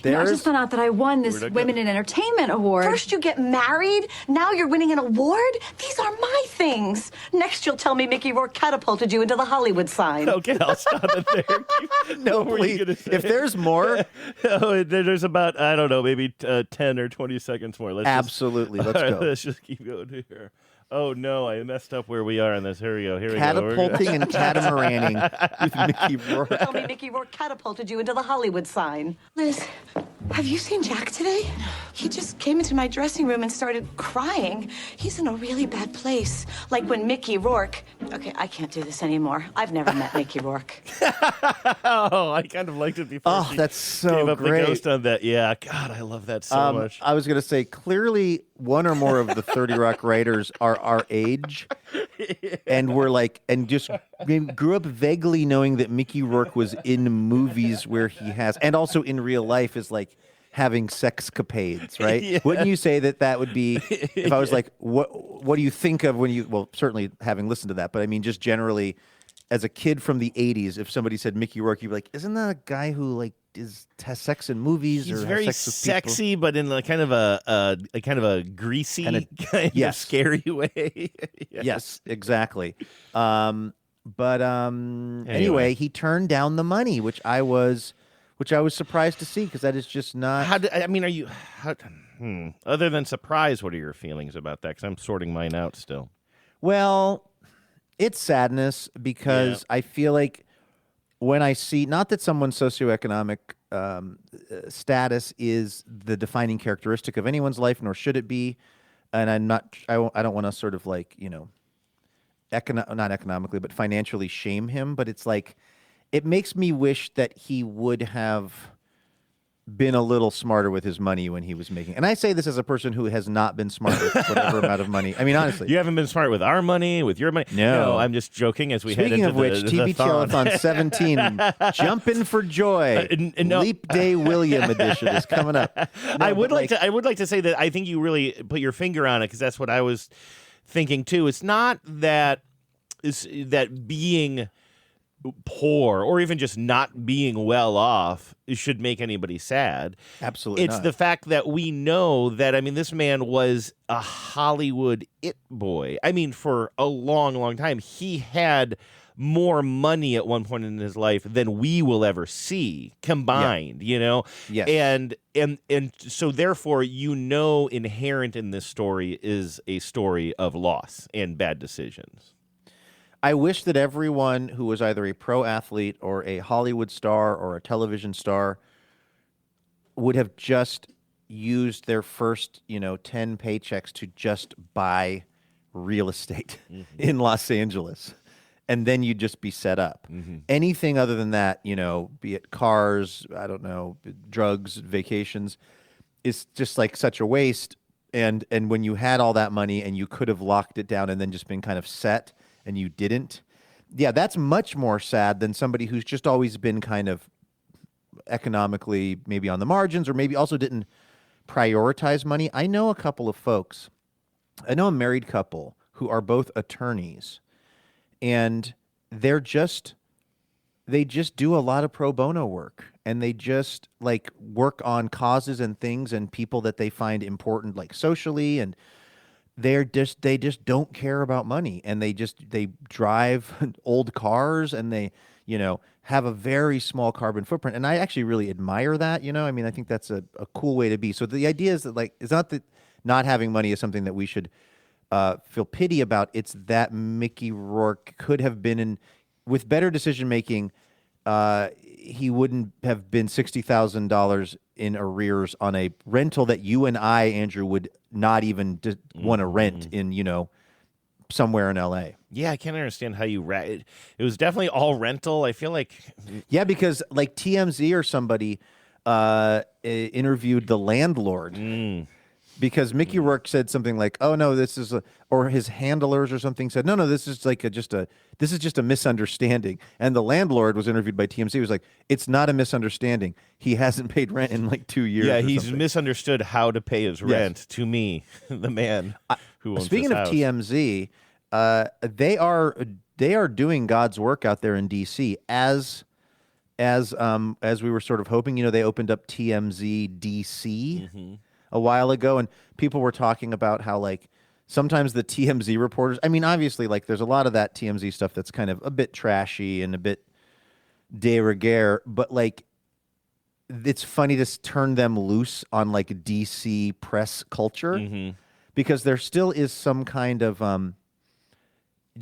I just found out that I won this Women in Entertainment Award. First you get married, now you're winning an award? These are my things. Next you'll tell me Mickey Rourke catapulted you into the Hollywood sign. Okay, I'll stop it there. No, What were you please. gonna say? If there's more, there's about, I don't know, maybe 10 or 20 seconds more. Absolutely. Let's all right, go. Let's just keep going here. Oh, no, I messed up where we are on this. Here we go. Catapulting and catamaraning with Mickey Rourke. Tell me Mickey Rourke catapulted you into the Hollywood sign. Liz, have you seen Jack today? He just came into my dressing room and started crying. He's in a really bad place. Like when Mickey Rourke... Okay, I can't do this anymore. I've never met Mickey Rourke. Oh, I kind of liked it before. Oh, she that's so gave up great. the ghost on that. Yeah, God, I love that so much. I was going to say, clearly, one or more of the 30 Rock writers are our age, and we're like, and just grew up vaguely knowing that Mickey Rourke was in movies where he has, and also in real life is like having sexcapades, right? Yeah. Wouldn't you say that that would be, if I was like, what do you think of when you, well, certainly having listened to that, but I mean, just generally, as a kid from the 80s, if somebody said Mickey Rourke, you'd be like, isn't that a guy who like has sex in movies? He's or very has sex with people? sexy, but in a kind of a greasy, kind of yes. scary way. Yes, exactly. Anyway, he turned down the money, which I was surprised to see because that is just not. Are you? Other than surprise, what are your feelings about that? Because I'm sorting mine out still. Well, it's sadness because I feel like when I see, not that someone's socioeconomic status is the defining characteristic of anyone's life, nor should it be, and I don't want to sort of like, not economically, but financially shame him, but it's like, it makes me wish that he would have been a little smarter with his money when he was making. And I say this as a person who has not been smart with whatever amount of money. I mean, honestly. You haven't been smart with our money, with your money? No. I'm just joking as we head Speaking into of which, the TBT thon. Telethon 17, Jumpin' for Joy, no. Leap Day William edition is coming up. No, I would like to say that I think you really put your finger on it because that's what I was thinking too. It's not that being poor or even just not being well off should make anybody sad. Absolutely It's not. the fact that we know that, this man was a Hollywood it boy. For a long, long time. He had more money at one point in his life than we will ever see combined, Yes. And so therefore, inherent in this story is a story of loss and bad decisions. I wish that everyone who was either a pro athlete or a Hollywood star or a television star would have just used their first, 10 paychecks to just buy real estate in Los Angeles. And then you'd just be set up. Anything other than that, be it cars, I don't know, drugs, vacations, is just like such a waste. And when you had all that money and you could have locked it down and then just been kind of set, and you didn't, that's much more sad than somebody who's just always been kind of economically maybe on the margins or maybe also didn't prioritize money. I know a couple of folks. I know a married couple who are both attorneys, and they just do a lot of pro bono work, and they just like work on causes and things and people that they find important, like socially, and they just don't care about money, and they drive old cars, and they have a very small carbon footprint, and I actually really admire that. I think that's a cool way to be. So the idea is that it's not that not having money is something that we should feel pity about. It's that Mickey Rourke could have been with better decision making. He wouldn't have been $60,000 in arrears on a rental that you and I, Andrew, would not even want to rent in, somewhere in L.A. Yeah, I can't understand how you it was definitely all rental. I feel like because like TMZ or somebody interviewed the landlord. Because Mickey Rourke said something like, "Oh no, this is," or his handlers or something said, "No, this is like this is just a misunderstanding." And the landlord was interviewed by TMZ. He was like, "It's not a misunderstanding. He hasn't paid rent in like 2 years." Yeah, or he's something. misunderstood how to pay his rent to me, the man who owns Speaking this of house. TMZ, they are doing God's work out there in DC as we were sort of hoping. You know, they opened up TMZ DC a while ago, and people were talking about how like sometimes the TMZ reporters. I mean, obviously, like there's a lot of that TMZ stuff that's kind of a bit trashy and a bit de rigueur, but like it's funny to turn them loose on like DC press culture because there still is some kind of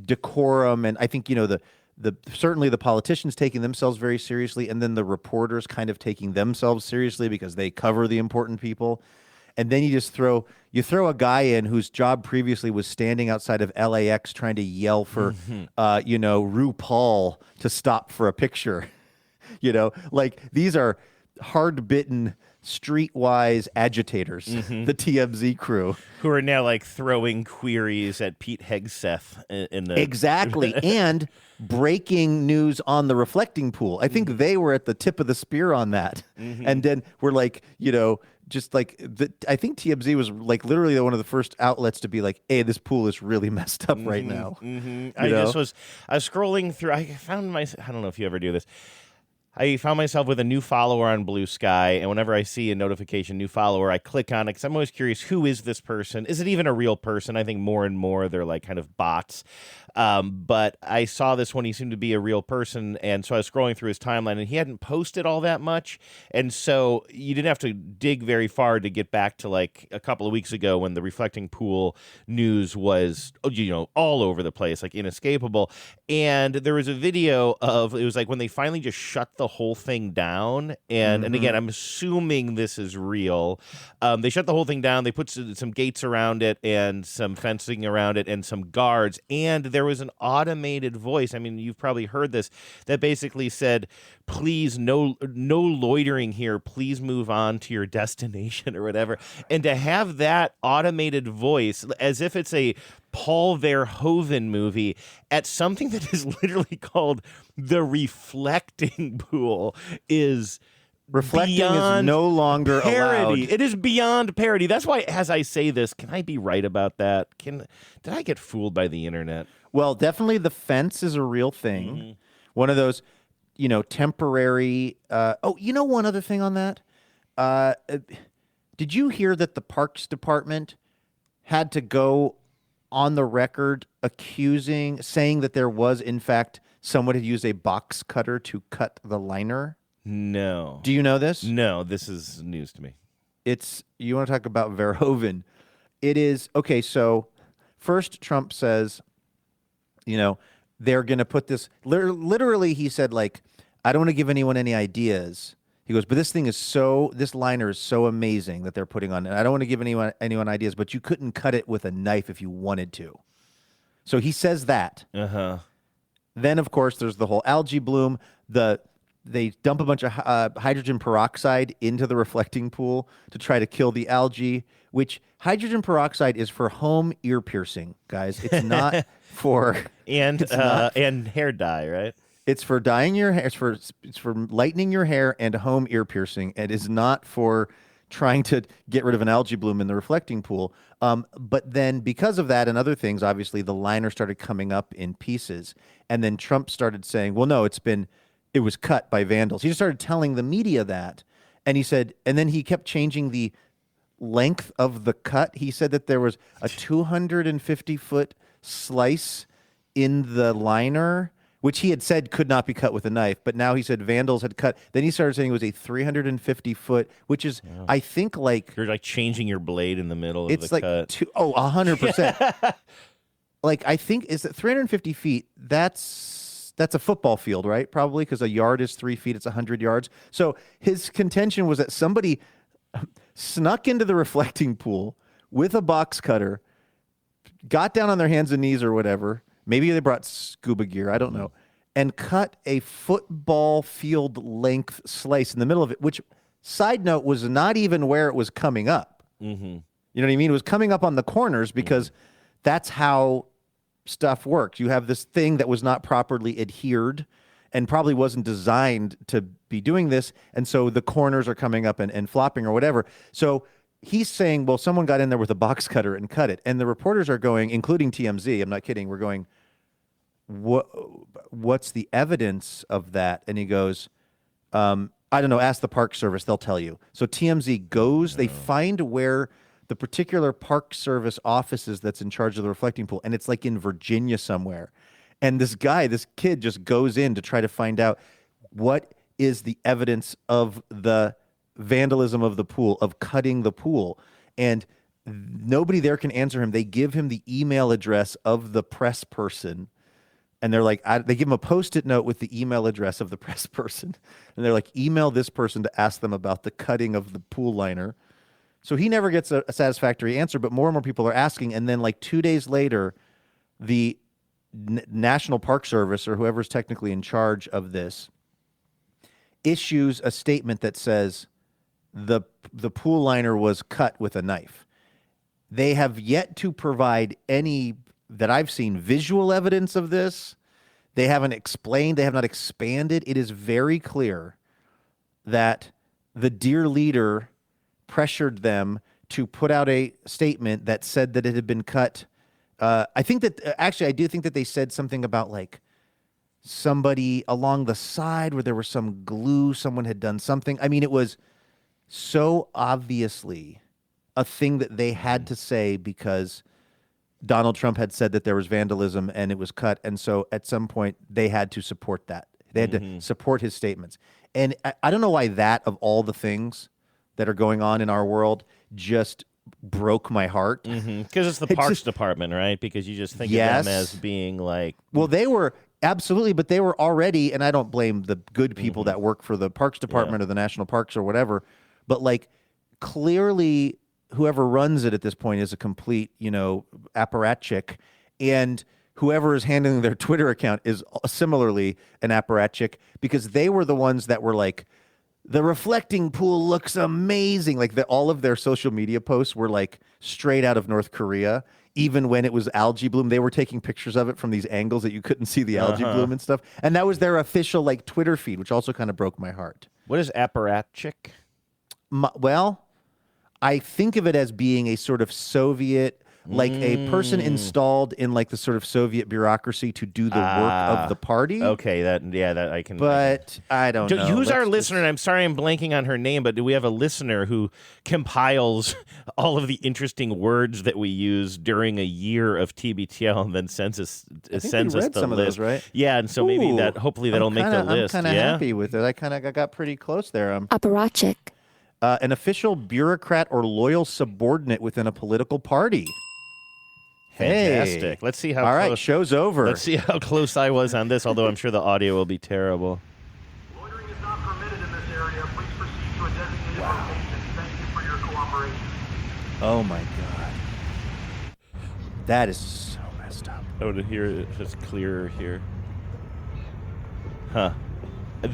decorum, and I think the certainly the politicians taking themselves very seriously, and then the reporters kind of taking themselves seriously because they cover the important people. And then you just throw a guy in whose job previously was standing outside of LAX trying to yell for RuPaul to stop for a picture. Like these are hard-bitten, streetwise agitators, the TMZ crew, who are now like throwing queries at Pete Hegseth in the exactly and breaking news on the reflecting pool. I think they were at the tip of the spear on that, and then we're like, just like I think TMZ was like literally one of the first outlets to be like, "Hey, this pool is really messed up right now." I was scrolling through. I found I don't know if you ever do this. I found myself with a new follower on Blue Sky, and whenever I see a notification, new follower, I click on it because I'm always curious, who is this person? Is it even a real person? I think more and more they're like kind of bots. But I saw this one. He seemed to be a real person, and so I was scrolling through his timeline, and he hadn't posted all that much, and so you didn't have to dig very far to get back to like a couple of weeks ago when the reflecting pool news was, all over the place, like inescapable. And there was a video of, it was like when they finally just shut the whole thing down, and again, I'm assuming this is real. They shut the whole thing down. They put some gates around it and some fencing around it and some guards, and there was an automated voice. I mean, you've probably heard this, that basically said, "Please, no loitering here. Please move on to your destination," or whatever. And to have that automated voice, as if it's a Paul Verhoeven movie, at something that is literally called the reflecting pool is reflecting beyond is no longer parody. allowed. It is beyond parody. That's why, as I say this, can I be right about that? Did I get fooled by the internet? Well, definitely the fence is a real thing. One of those, temporary. One other thing on that. Did you hear that the Parks Department had to go on the record saying that there was, in fact, someone had used a box cutter to cut the liner? No. Do you know this? No, this is news to me. You want to talk about Verhoeven. It is, okay, so first Trump says, they're going to put this, literally he said, like, I don't want to give anyone any ideas. He goes, but this liner is so amazing that they're putting on, and I don't want to give anyone ideas, but you couldn't cut it with a knife if you wanted to. So he says that. Then, of course, there's the whole algae bloom. They dump a bunch of hydrogen peroxide into the reflecting pool to try to kill the algae, which hydrogen peroxide is for home ear piercing, guys. It's not for... and hair dye, right? It's for dyeing your hair. It's for lightening your hair and home ear piercing. It is not for trying to get rid of an algae bloom in the reflecting pool. But then because of that and other things, obviously the liner started coming up in pieces. And then Trump started saying, well, no, it was cut by vandals. He just started telling the media that. And he said, and then he kept changing the length of the cut. He said that there was a 250-foot slice in the liner, which he had said could not be cut with a knife, but now he said vandals had cut. Then he started saying it was a 350-foot, which is, I think, like... You're like changing your blade in the middle of the cut. It's like 100%. Like, I think, is it 350 feet? That's a football field, right? Probably, because a yard is 3 feet. It's 100 yards. So his contention was that somebody snuck into the reflecting pool with a box cutter, got down on their hands and knees or whatever. Maybe they brought scuba gear, I don't know, and cut a football field length slice in the middle of it, which side note, was not even where it was coming up. Mm-hmm. You know what I mean? It was coming up on the corners because that's how stuff works. You have this thing that was not properly adhered and probably wasn't designed to be doing this. And so the corners are coming up and flopping or whatever. So he's saying, well, someone got in there with a box cutter and cut it. And the reporters are going, including TMZ, I'm not kidding, we're going, what's the evidence of that? And he goes, I don't know, ask the Park Service, they'll tell you. So TMZ goes, they find where the particular Park Service office is that's in charge of the reflecting pool, and it's like in Virginia somewhere. And this kid just goes in to try to find out what is the evidence of the vandalism of the pool, of cutting the pool. And nobody there can answer him. They give him the email address of the press person. And they're like, they give him a Post-it note with the email address of the press person. And they're like, email this person to ask them about the cutting of the pool liner. So he never gets a satisfactory answer, but more and more people are asking. And then like 2 days later, the National Park Service, or whoever's technically in charge of this, issues a statement that says the pool liner was cut with a knife. They have yet to provide any, that I've seen, visual evidence of this. They haven't explained, they have not expanded. It is very clear that the dear leader pressured them to put out a statement that said that it had been cut. I think that, actually, I do think that they said something about like somebody along the side where there was some glue, someone had done something. I mean, it was so obviously a thing that they had to say because Donald Trump had said that there was vandalism and it was cut. And so at some point they had to support that. They had to support his statements. And I don't know why that, of all the things that are going on in our world, just broke my heart. Because it's the Parks Department, right? Because you just think of them as being like... Well, they were... Absolutely, but they were already, and I don't blame the good people that work for the Parks Department or the National Parks or whatever, but like clearly whoever runs it at this point is a complete, apparatchik, and whoever is handling their Twitter account is similarly an apparatchik, because they were the ones that were like, the reflecting pool looks amazing. Like all of their social media posts were like straight out of North Korea. Even when it was algae bloom, they were taking pictures of it from these angles that you couldn't see the algae bloom and stuff. And that was their official like Twitter feed, which also kind of broke my heart. What is apparatchik? Well, I think of it as being a sort of Soviet, like a person installed in like the sort of Soviet bureaucracy to do the work of the party. Okay, that I can. But I don't know. Who's our listener? And I'm sorry, I'm blanking on her name, but do we have a listener who compiles all of the interesting words that we use during a year of TBTL and then sends us the some list? Of those, right? Yeah, and so maybe hopefully that'll make the list. I'm kind of happy with it. I kind of got pretty close there. Apparatchik. An official bureaucrat or loyal subordinate within a political party. Fantastic. Hey. Let's see how All close. right, show's over. Let's see how close I was on this, although I'm sure the audio will be terrible. Loitering is not permitted in this area. Please proceed to a designated location. Thank you for your cooperation. Oh, my God. That is so messed up. Oh, to hear it just clearer here. Huh.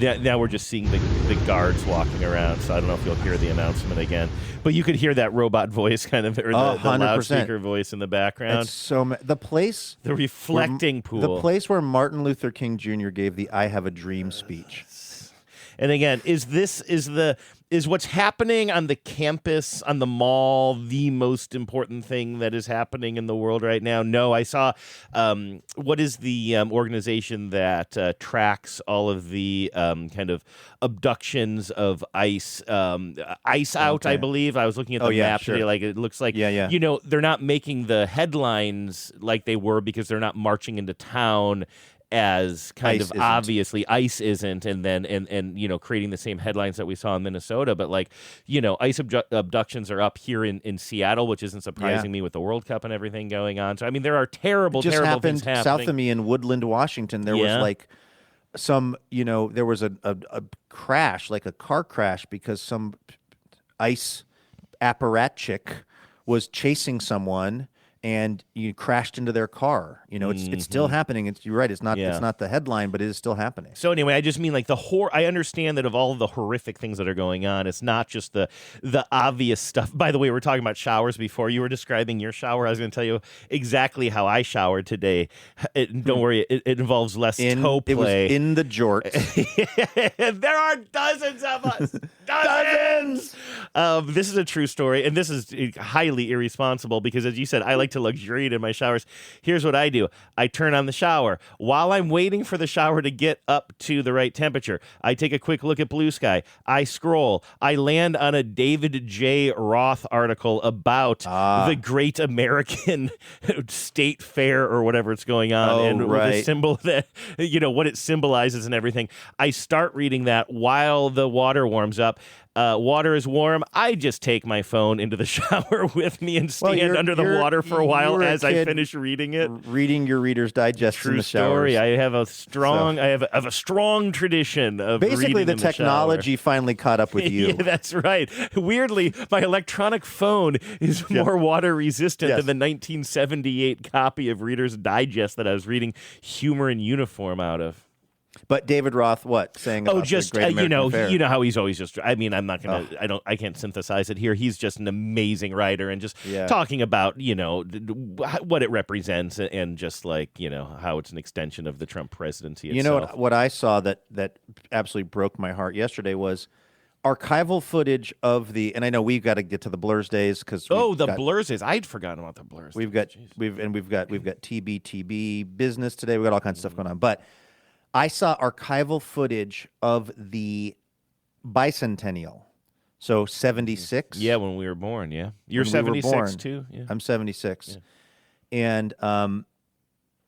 Now we're just seeing the guards walking around, so I don't know if you'll hear the announcement again. But you could hear that robot voice kind of, or the loudspeaker voice in the background. It's so the reflecting pool. The place where Martin Luther King Jr. gave the I Have a Dream speech. And again, is what's happening on the campus, on the mall, the most important thing that is happening in the world right now? No, I saw, what is the organization that tracks all of the kind of abductions of ICE? ICE Out, I believe. I was looking at the map today. Like, it looks like, they're not making the headlines like they were because they're not marching into town as kind ICE of isn't. Obviously ICE isn't, and then and creating the same headlines that we saw in Minnesota, but like ICE abductions are up here in Seattle, which isn't surprising me with the World Cup and everything going on. So I mean, there are terrible things happening south of me in Woodland, Washington. There was like some there was a crash, like a car crash, because some ICE apparatchik was chasing someone and you crashed into their car. It's still happening. You're right. It's not the headline, but it is still happening. So anyway, I just mean like I understand that of all of the horrific things that are going on, it's not just the obvious stuff. By the way, we're talking about showers before. You were describing your shower. I was going to tell you exactly how I showered today. Don't worry, it involves less toe play. It was in the jorts. There are dozens of us. Dozens! This is a true story, and this is highly irresponsible because, as you said, I like to luxuriate in my showers. Here's what I do. I turn on the shower. While I'm waiting for the shower to get up to the right temperature, I take a quick look at Blue Sky. I scroll. I land on a David J. Roth article about the Great American State Fair or whatever it's going on, the symbol that, what it symbolizes and everything. I start reading that while the water warms up. Water is warm. I just take my phone into the shower with me and stand under the water for a while as I finish reading it. Reading your Reader's Digest in the shower. Story. I have a strong tradition of basically reading the in technology finally caught up with you. Yeah, that's right. Weirdly, my electronic phone is more water resistant than the 1978 copy of Reader's Digest that I was reading Humor in Uniform out of. But David Roth, saying about the Great American Fair? You know how he's always just. I mean, I'm not gonna. I can't synthesize it here. He's just an amazing writer and just talking about what it represents and just how it's an extension of the Trump presidency itself. You know what I saw that absolutely broke my heart yesterday was archival footage of and I know we've got to get to the Blurs days because Blurs days. I'd forgotten about the Blurs. We've got TBTB business today. We got all kinds of stuff going on, but. I saw archival footage of the bicentennial, so 76. Yeah, when we were born, yeah. You're 76 too? Yeah. I'm 76. Yeah. And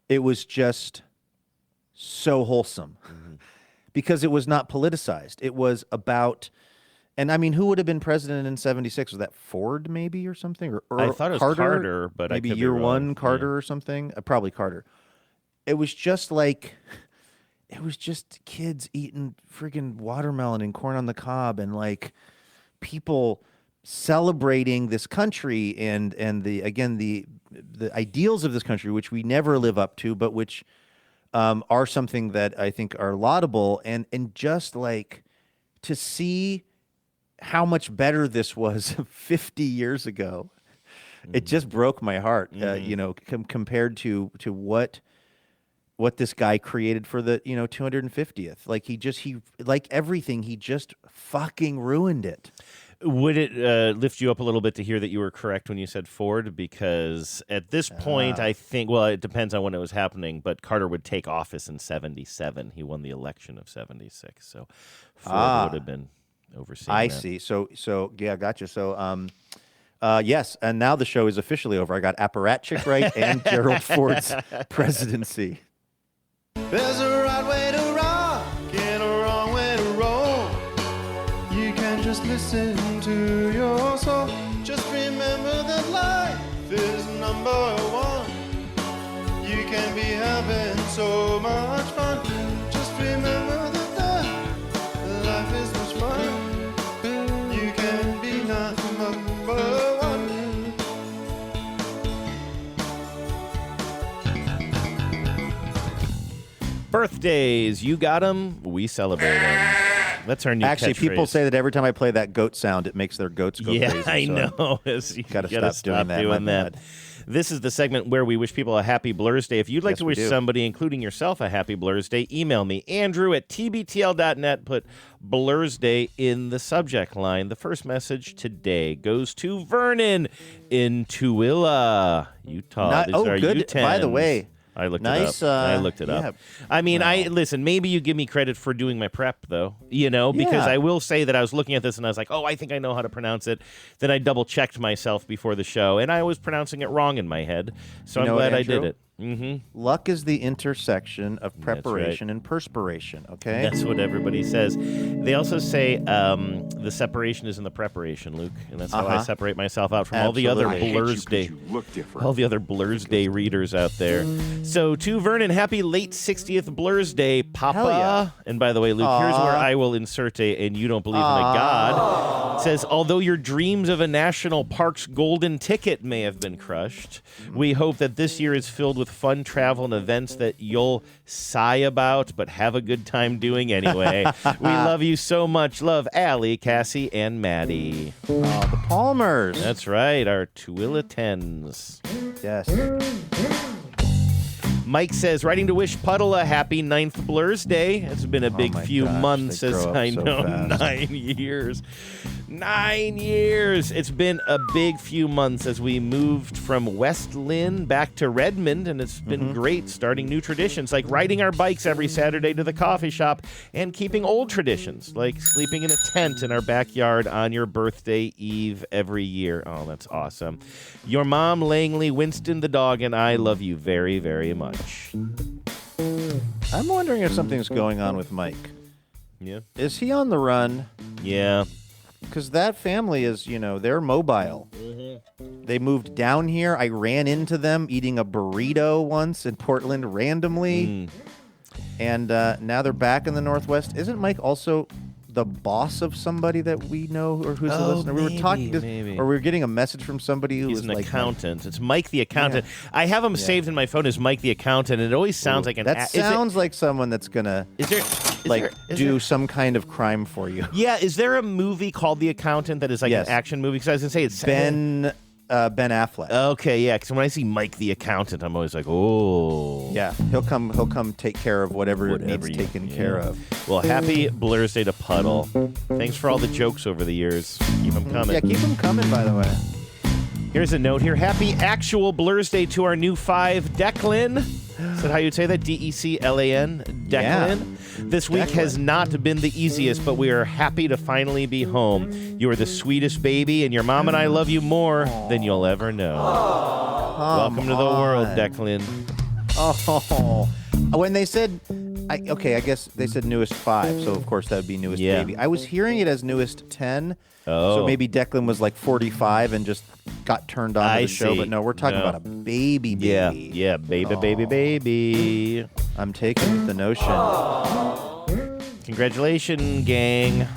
it was just so wholesome because it was not politicized. It was about, and I mean, who would have been president in 76? Was that Ford maybe or something? Or I thought it was Carter, but maybe I could year be wrong. one Carter or something. Probably Carter. It was just like... It was just kids eating freaking watermelon and corn on the cob and people celebrating this country and the ideals of this country, which we never live up to, but which are something that I think are laudable and just to see how much better this was 50 years ago. It just broke my heart, compared to what this guy created for the 250th. He like everything, he just fucking ruined it. Would it lift you up a little bit to hear that you were correct when you said Ford? Because at this point, I think, it depends on when it was happening, but Carter would take office in 77. He won the election of 76. So Ford would have been overseeing I that. see. So yeah, gotcha. So yes, and now the show is officially over. I got Apparatchik right and Gerald Ford's presidency. There's a right way to rock and a wrong way to roll. You can just listen to your soul. Just remember that life is number one. You can be having so much fun. Just remember that life is much fun. You can be number one. Birthdays, you got them, we celebrate them. That's our new Actually, catchphrase. people say that every time I play that goat sound, it makes their goats go crazy. Yeah, I know. You gotta stop doing that. This is the segment where we wish people a happy Blurs Day. If you'd like to wish do. somebody, including yourself, a happy Blurs Day, email me, Andrew@tbtl.net. Put Blurs Day in the subject line. The first message today goes to Vernon in Tooele, Utah. These are good. U-10s. By the way, I looked nice, it up. I looked it up. I mean, listen, maybe you give me credit for doing my prep, though, because I will say that I was looking at this and I was like, I think I know how to pronounce it. Then I double-checked myself before the show, and I was pronouncing it wrong in my head, so I'm glad I did it. Luck is the intersection of preparation and perspiration, okay? That's what everybody says. They also say the separation is in the preparation, Luke, and that's how I separate myself out from all the other Blur's Day, readers out there. So to Vernon, happy late 60th Blur's Day, Papa. Hell yeah. And by the way, Luke, here's where I will insert and you don't believe in a God. It says, although your dreams of a national park's golden ticket may have been crushed, we hope that this year is filled with fun travel and events that you'll sigh about, but have a good time doing anyway. We love you so much. Love, Allie, Cassie, and Maddie. Oh, the Palmers. That's right, our Tooele 10s. Yes. Mike says, writing to wish Puddle a happy 9th Blur's Day. It's been a big few months, as I know. 9 years. 9 years. It's been a big few months as we moved from West Lynn back to Redmond, and it's been great starting new traditions like riding our bikes every Saturday to the coffee shop and keeping old traditions like sleeping in a tent in our backyard on your birthday eve every year. Oh, that's awesome. Your mom, Langley, Winston the dog, and I love you very, very much. I'm wondering if something's going on with Mike. Yeah. Is he on the run? Yeah. Because that family is, they're mobile. They moved down here. I ran into them eating a burrito once in Portland randomly. And now they're back in the Northwest. Isn't Mike also the boss of somebody that we know or who's a listener? We were talking to, or we were getting a message from somebody who He's was an like accountant. It's Mike the accountant. Yeah. I have him saved in my phone as Mike the accountant, and it always sounds like an. That sounds like someone that's gonna do some kind of crime for you. Yeah, is there a movie called The Accountant that is like an action movie? Because I was gonna say it's Ben Affleck. Okay, yeah. Because when I see Mike the accountant, I'm always like, oh. Yeah, he'll come take care of whatever needs taken care of. Well, happy Blur's Day to Puddle. Thanks for all the jokes over the years. Keep them coming. Yeah, keep them coming, by the way. Here's a note here. Happy actual Blur's Day to our new 5, Declan. Is that how you'd say that? D-E-C-L-A-N? Declan? Yeah. This week has not been the easiest, but we are happy to finally be home. You are the sweetest baby, and your mom and I love you more than you'll ever know. Welcome to the world, Declan. Oh. When they said, I guess they said newest 5, so of course that would be newest baby. I was hearing it as newest 10. So maybe Declan was like 45 and just got turned on to the show. But no, we're talking about a baby. Yeah, baby. I'm taking the notion. Congratulations, gang.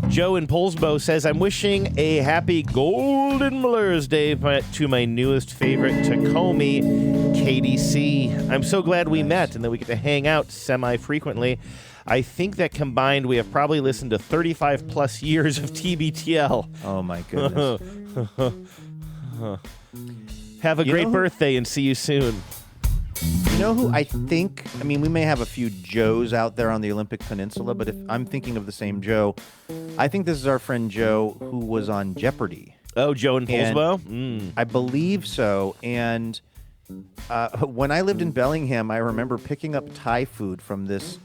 Joe in Polsbo says, I'm wishing a happy Golden Blur's Day to my newest favorite, Tacoma, KDC. I'm so glad we met and that we get to hang out semi-frequently. I think that combined, we have probably listened to 35 plus years of TBTL. Oh, my goodness. Have a great birthday and see you soon. You know who I think, we may have a few Joes out there on the Olympic Peninsula, but if I'm thinking of the same Joe, I think this is our friend Joe who was on Jeopardy. Oh, Joe in Polsbo? I believe so. And when I lived in Bellingham, I remember picking up Thai food from this.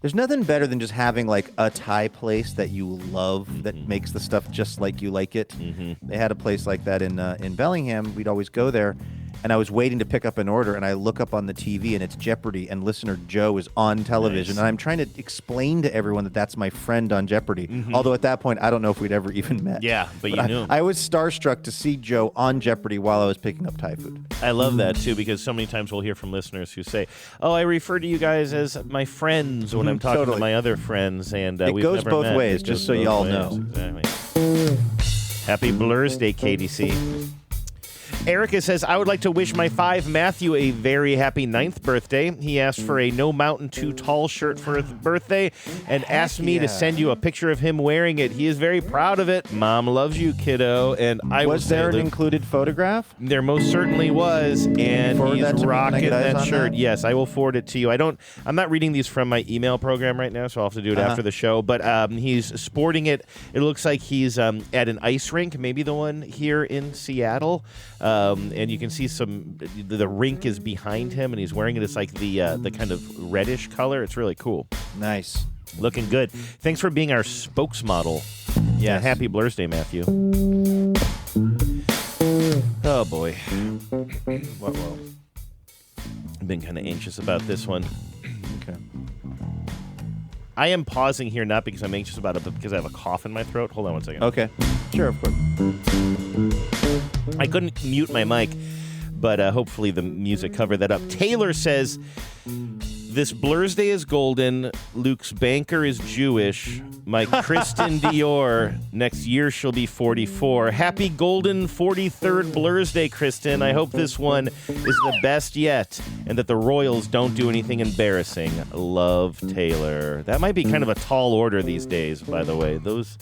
There's nothing better than just having like a Thai place that you love that makes the stuff just like you like it. They had a place like that in Bellingham. We'd always go there. And I was waiting to pick up an order, and I look up on the TV, and it's Jeopardy, and listener Joe is on television. Nice. And I'm trying to explain to everyone that that's my friend on Jeopardy. Although at that point, I don't know if we'd ever even met. Yeah, but you knew. I was starstruck to see Joe on Jeopardy while I was picking up Thai food. I love that, too, because so many times we'll hear from listeners who say, oh, I refer to you guys as my friends when I'm talking to my other friends. And it we've goes never both met. ways, just so y'all know. Exactly. Happy Blur's Day, KDC. Erica says, I would like to wish my 5 Matthew a very happy 9th birthday. He asked for a No Mountain Too Tall shirt for his birthday and asked me to send you a picture of him wearing it. He is very proud of it. Mom loves you, kiddo. And was there an included photograph? There most certainly was, and he's rocking that shirt. Yes, I will forward it to you. I'm not reading these from my email program right now, so I'll have to do it after the show. But he's sporting it. It looks like he's at an ice rink, maybe the one here in Seattle. And you can see the rink is behind him, and he's wearing it. It's like the kind of reddish color. It's really cool. Nice. Looking good. Thanks for being our spokesmodel. Yeah. Happy Blur's Day, Matthew. Oh, Oh, boy. Whoa. I've been kind of anxious about this one. Okay. I am pausing here not because I'm anxious about it, but because I have a cough in my throat. Hold on one second. Okay. Sure, of course. I couldn't mute my mic, but hopefully the music covered that up. Taylor says, this Blur's Day is golden. Luke's banker is Jewish. My Kristen Dior, next year she'll be 44. Happy golden 43rd Blur's Day, Kristen. I hope this one is the best yet and that the Royals don't do anything embarrassing. Love, Taylor. That might be kind of a tall order these days, by the way. Those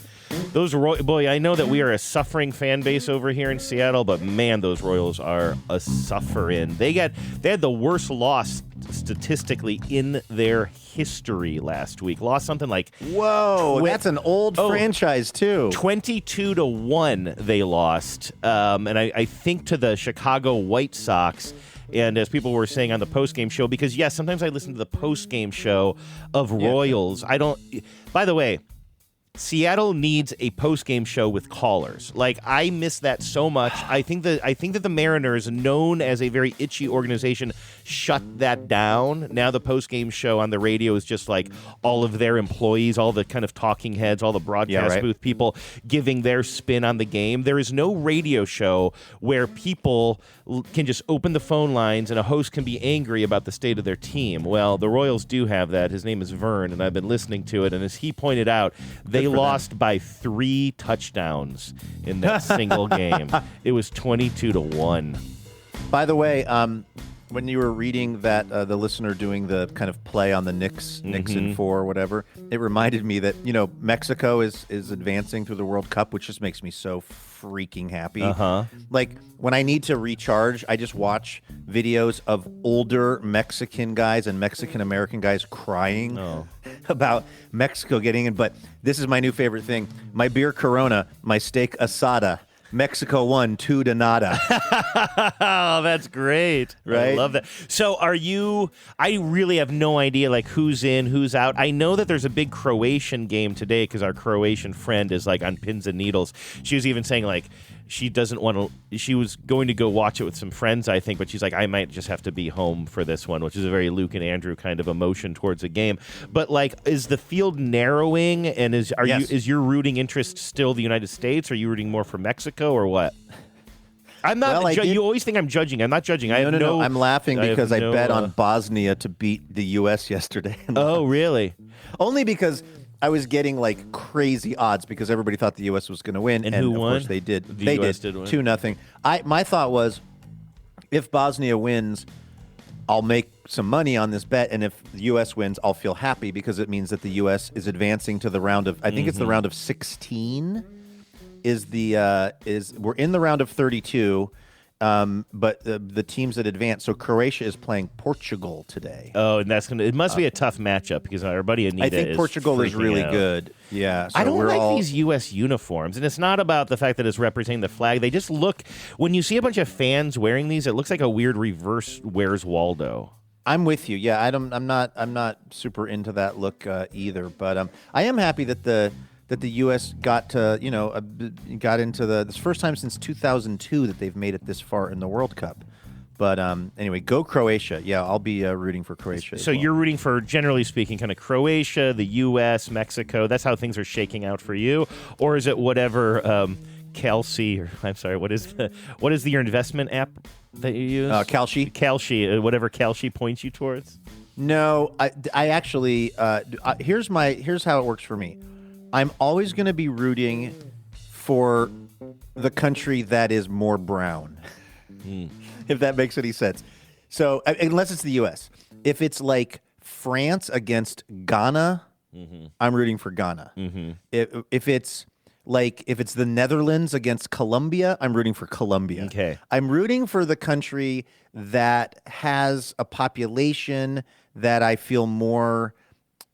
boy, I know that we are a suffering fan base over here in Seattle, but man, those Royals are a suffering. They had the worst loss statistically in their history last week. Lost something like that's an old franchise too. 22-1 they lost, and I think to the Chicago White Sox. And as people were saying on the post-game show, because yes, sometimes I listen to the post-game show of Royals. I don't. By the way, Seattle needs a post-game show with callers. Like, I miss that so much. I think that the Mariners, known as a very itchy organization, shut that down. Now the post-game show on the radio is just like all of their employees, all the kind of talking heads, all the broadcast booth people giving their spin on the game. There is no radio show where people can just open the phone lines and a host can be angry about the state of their team. Well, the Royals do have that. His name is Vern, and I've been listening to it. And as he pointed out, they lost by 3 touchdowns in that single game. It was 22-1. By the way, when you were reading that, the listener doing the kind of play on the Knicks in 4 or whatever, it reminded me that, Mexico is advancing through the World Cup, which just makes me so freaking happy. Like, when I need to recharge, I just watch videos of older Mexican guys and Mexican-American guys crying about Mexico getting in. But this is my new favorite thing. My beer Corona, my steak asada. Mexico won 2-0. Oh, that's great. Right? I love that. So I really have no idea like who's in, who's out. I know that there's a big Croatian game today because our Croatian friend is like on pins and needles. She was even saying like she doesn't want to, she was going to go watch it with some friends, I think, but she's like, I might just have to be home for this one, which is a very Luke and Andrew kind of emotion towards a game. But like, is the field narrowing, and is your rooting interest still the United States? Or are you rooting more for Mexico or what? I'm not. Well, you always think I'm judging. I'm not judging. No. I'm laughing because I bet on Bosnia to beat the U.S. yesterday. Oh, really? Only because I was getting like crazy odds because everybody thought the U.S. was going to win, and who of won? course they did. The US did win. 2-0. My thought was, if Bosnia wins, I'll make some money on this bet, and if the U.S. wins, I'll feel happy because it means that the U.S. is advancing to the round of. I think it's the round of 16. We're in the round of 32. But the teams that advance, so Croatia is playing Portugal today. Oh, and it must be a tough matchup because our buddy Anita I think Portugal is really good. Yeah. So I don't like these U.S. uniforms, and it's not about the fact that it's representing the flag. They just look, when you see a bunch of fans wearing these, it looks like a weird reverse Where's Waldo. I'm with you. Yeah, I'm not super into that look either, but I am happy that the U.S. got to, got into this first time since 2002 that they've made it this far in the World Cup. But anyway, go Croatia. Yeah, I'll be rooting for Croatia. So you're rooting for, generally speaking, kind of Croatia, the U.S., Mexico. That's how things are shaking out for you, or is it whatever Kelsey? Or I'm sorry, what is your investment app that you use? Kalshi. Kalshi, whatever Kalshi points you towards. No, I actually here's how it works for me. I'm always going to be rooting for the country that is more brown, if that makes any sense. So, unless it's the U.S. If it's like France against Ghana, I'm rooting for Ghana. If it's the Netherlands against Colombia, I'm rooting for Colombia. Okay. I'm rooting for the country that has a population that I feel more...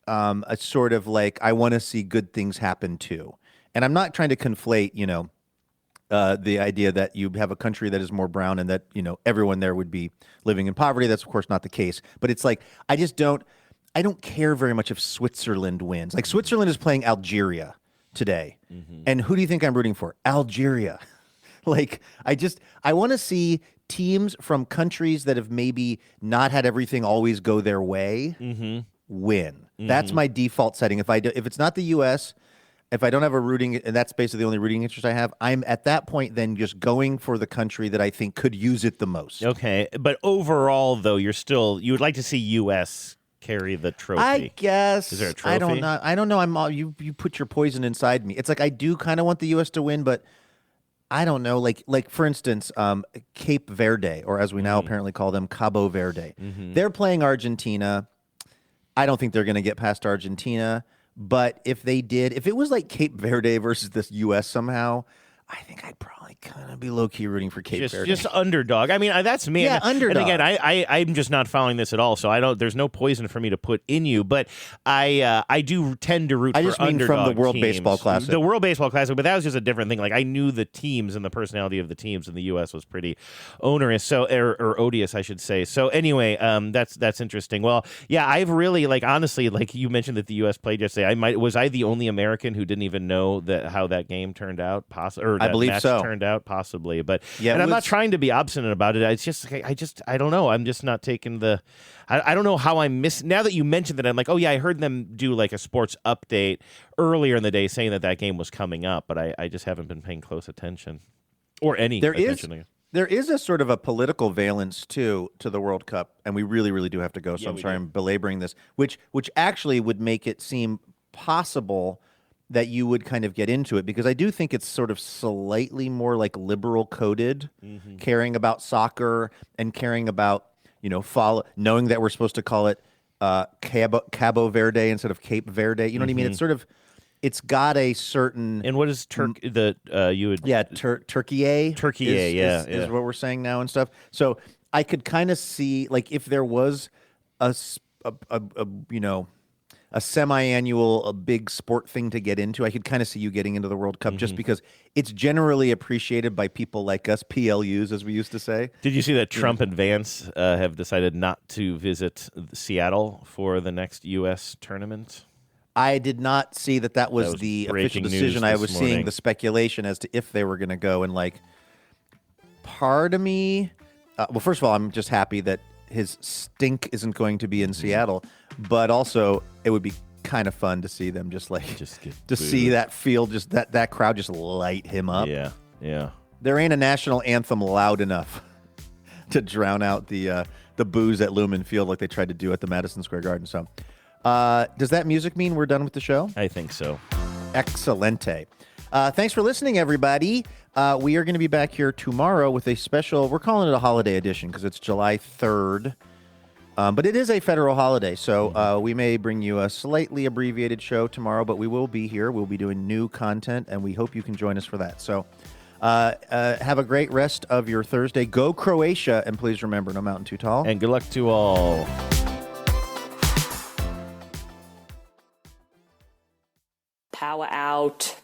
a sort of like, I want to see good things happen too. And I'm not trying to conflate, the idea that you have a country that is more brown and that, everyone there would be living in poverty. That's of course not the case. But it's like, I don't care very much if Switzerland wins. Like, Switzerland is playing Algeria today. And who do you think I'm rooting for? Algeria. Like, I want to see teams from countries that have maybe not had everything always go their way win. That's my default setting. If it's not the U.S., if I don't have a rooting, and that's basically the only rooting interest I have, I'm at that point then just going for the country that I think could use it the most. Okay, but overall, though, you would like to see U.S. carry the trophy. I guess. Is there a trophy? I don't know. You put your poison inside me. It's like I do kind of want the U.S. to win, but I don't know. Like for instance, Cape Verde, or as we now apparently call them, Cabo Verde. They're playing Argentina. I don't think they're going to get past Argentina. But if they did, if it was like Cape Verde versus the U.S. somehow, I think I'd probably kind of be low-key rooting for Cape Verde. Just underdog. I mean, that's me. Yeah, underdog. And again, I'm just not following this at all, so there's no poison for me to put in you. But I do tend to root for underdog. I just mean from the World teams. Baseball Classic. The World Baseball Classic, but that was just a different thing. Like, I knew the teams and the personality of the teams, and the U.S. was pretty onerous, or odious, I should say. So anyway, that's interesting. Well, yeah, I've really, honestly, you mentioned that the U.S. played yesterday. Was I the only American who didn't even know how that game turned out? I believe match so. Turned out possibly, but yeah, and I'm not trying to be obstinate about it. It's just I don't know. I'm just not taking the. I don't know how I'm missing. Now that you mentioned that, I'm like, oh yeah, I heard them do like a sports update earlier in the day saying that game was coming up, but I just haven't been paying close attention or any attention. There is a sort of a political valence to the World Cup, and we really, really do have to go. So I'm sorry I'm belaboring this, which actually would make it seem possible that you would kind of get into it, because I do think it's sort of slightly more like liberal coded, caring about soccer and caring about, knowing that we're supposed to call it Cabo Verde instead of Cape Verde. You know what I mean? It's sort of, it's got a certain. And what is Turkey? Turkey is what we're saying now and stuff. So I could kind of see, like, if there was a semi-annual, a big sport thing to get into, I could kind of see you getting into the World Cup just because it's generally appreciated by people like us, PLUs, as we used to say. Did you see that Trump and Vance have decided not to visit Seattle for the next U.S. tournament? I did not see that was the official decision. I was seeing the speculation as to if they were going to go. And, part of me, well, first of all, I'm just happy that his stink isn't going to be in Seattle, but also it would be kind of fun to see them see that field, just that crowd just light him up. Yeah. There ain't a national anthem loud enough to drown out the boos at Lumen Field like they tried to do at the Madison Square Garden. So, does that music mean we're done with the show? I think so. Excelente. Thanks for listening, everybody. We are going to be back here tomorrow with a special, we're calling it a holiday edition because it's July 3rd. But it is a federal holiday, so we may bring you a slightly abbreviated show tomorrow, but we will be here. We'll be doing new content, and we hope you can join us for that. So have a great rest of your Thursday. Go Croatia, and please remember, no mountain too tall. And good luck to all. Power out.